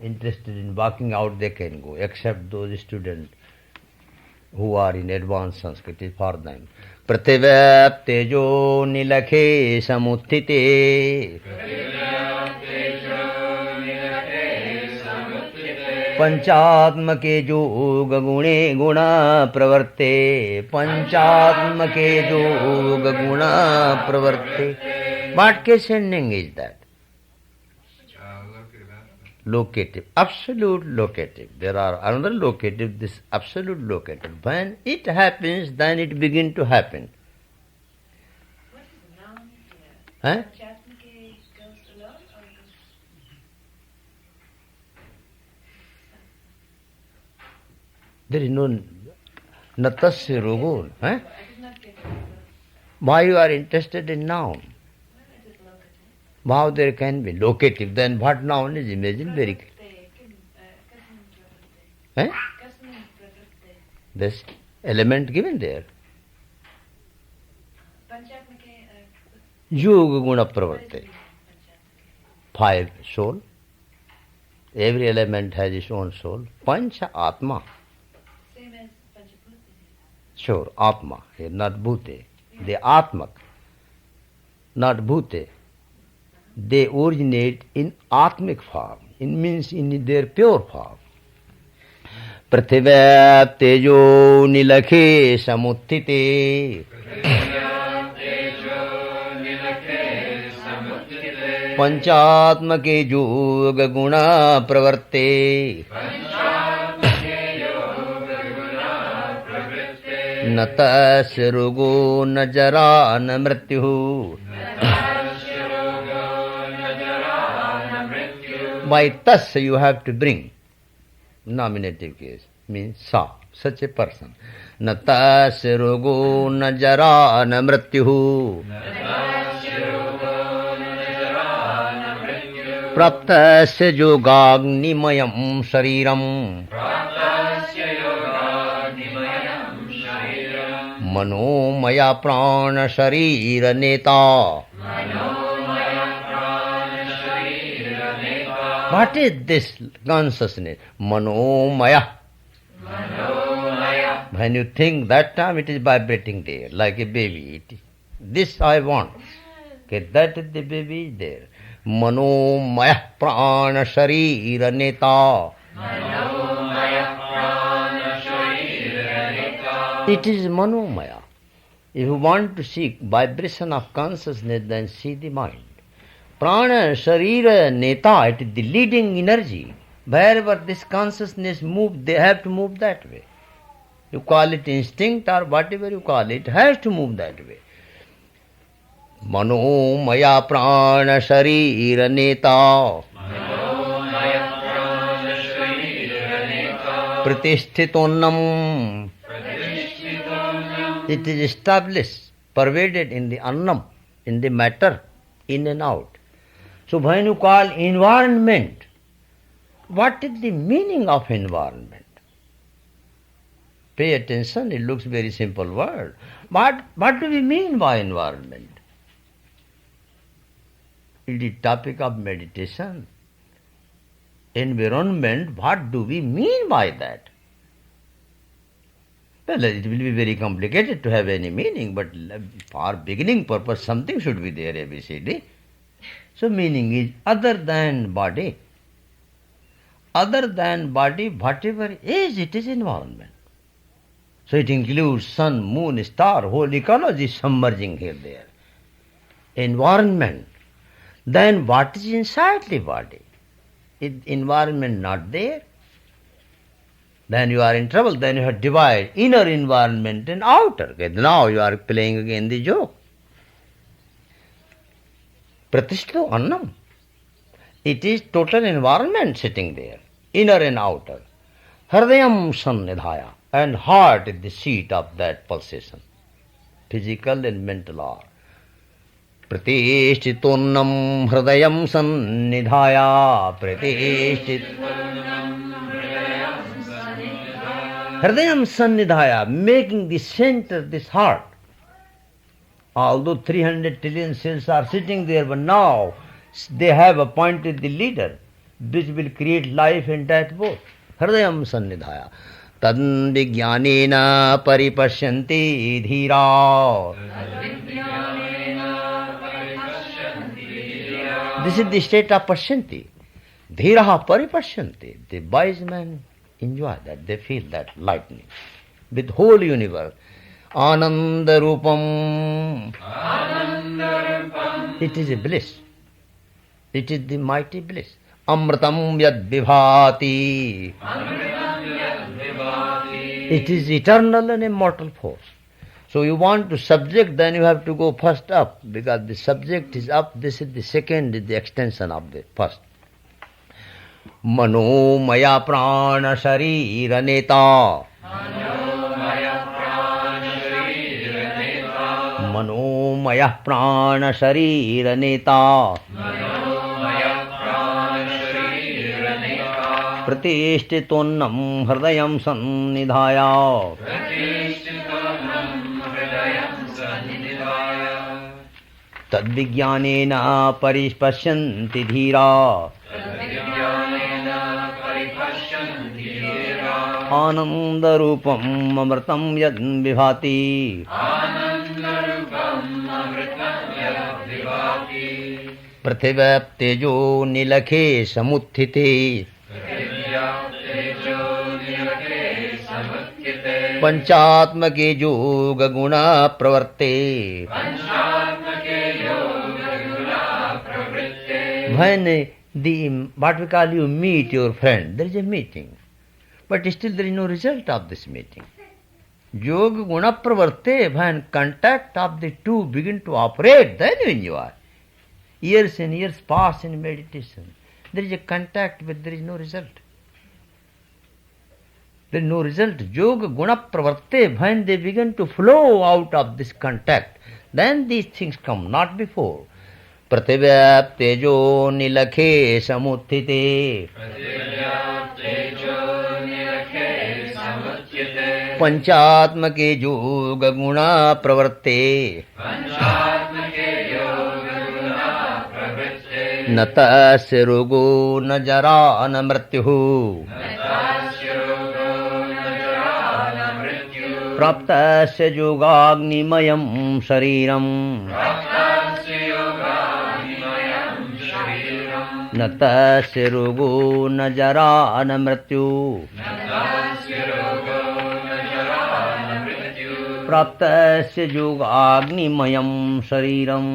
interested in walking out, they can go, except those students who are in advanced Sanskrit, is for them. Prativa tejo nilakhe samuttite. पंचात्मके जो गुणे गुणा प्रवर्ते पंचात्मके जो गुणा प्रवर्ते. What case ending is that? Locative, absolute locative. There are another locative, this absolute locative. When it happens, then it begins to happen. What is the noun here? Huh? Panchātmake goes alone or goes... There is no natasya rogo. Huh? I did not get it. Why you are interested in noun? Well, it is locative. How there can be locative? Then what noun is? Imagine very clear. Kasmin Eh? Prakriti. This element given there. Panchatmake, Yoga guna pravritti. 5 soul. Every element has its own soul. Pancha Atma. same as Panchabhuta. Sure, Atma, not Bhute. The Atmak, not Bhute. They originate in Atmic form. It means in their pure form. Prathiva tejo nilakhe samuttite. पंचात्मके योग गुणा प्रवर्ते न तस्य रोगो न जरा न मृत्यु by tas you have to bring nominative case means sa such a person न तस्य रोगो न जरा न मृत्यु प्राप्तस्य योगाग्निमयं शरीरं मनोमया प्राण शरीर नेता. What is this consciousness? Manomaya. When you think that time it is vibrating there like a baby. This I want. Okay, that is the baby is there. Manomaya prana sharira neta. It is manomaya. If you want to seek vibration of consciousness, then see the mind. Prana sharira neta, it is the leading energy. Wherever this consciousness moves, they have to move that way. You call it instinct or whatever you call it, has to move that way. Manomaya prana sharira neta pratisthitonnam. It is established, pervaded in the annam, in the matter, in and out. So when you call environment, what is the meaning of environment? Pay attention, it looks very simple word. What do we mean by environment? It is topic of meditation. Environment, what do we mean by that? Well, it will be very complicated to have any meaning, but for beginning purpose, something should be there, ABCD. So meaning is other than body. Other than body, whatever is, it is environment. So it includes sun, moon, star, whole ecology submerging here there. Environment. Then what is inside the body? Is environment not there? Then you are in trouble. Then you have to divide inner environment and outer. Okay, now you are playing again the joke. Pratishto annam. It is total environment sitting there, inner and outer. Hridayam sannidhaya. And heart is the seat of that pulsation. Physical and mental are. Pratishtitonnam hridayam sannidhaya. Hridayam sannidhaya, making the center this heart. Although 300 trillion cells are sitting there, but now they have appointed the leader, which will create life and death both. Hridayam sannidhaya. Tad vijnanena paripashyanti dhira. This is the state of pashyanti. Dhiraha paripashyanti. The wise men enjoy that, they feel that lightning with whole universe. Ananda rupam. It is a bliss. It is the mighty bliss. Amritam yad vibhati. It is eternal and immortal force. So you want to subject, then you have to go first up, because the subject is up, this is the second, is the extension of the first. Manomaya prana sharira neta. Manomaya prana sharira neta. प्रतिष्ठितोन्नं हृदयं सन्निधाय तद्विज्ञानेन परिपश्यन्ति धीरा आनन्दरूपम् अमृतं यद् विभाति पृथिव्याप्तेजो निलखे समुत्थिते पंचात्मके जोग गुण प्रवर्ते when what we call you meet your friend, there is a meeting, but still there is no result of this meeting. Yoga guna pravarte, when contact of the two begin to operate, then you enjoy. Years and years pass in meditation. There is a contact, but there is no result. There is no result. Yoga guna pravarte, when they begin to flow out of this contact, then these things come, not before. पृथिव्याप्तेजो निलखे समुत्थिते पंचात्मके जोग गुण प्रवर्ते न तस्य रोगो न जरा न मृत्युः प्राप्तस्य योगाग्निमयं शरीरम् न तस्य रोगो न जरा न मृत्यु प्राप्तस्य योगाग्निमयं शरीरम्.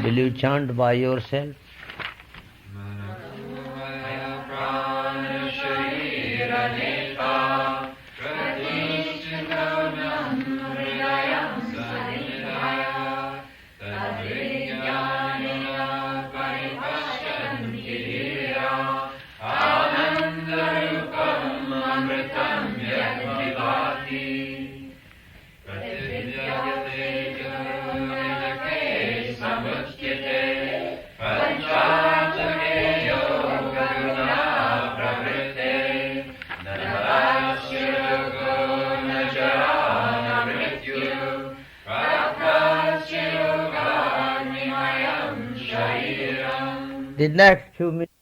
Will you chant by yourself? The next few minutes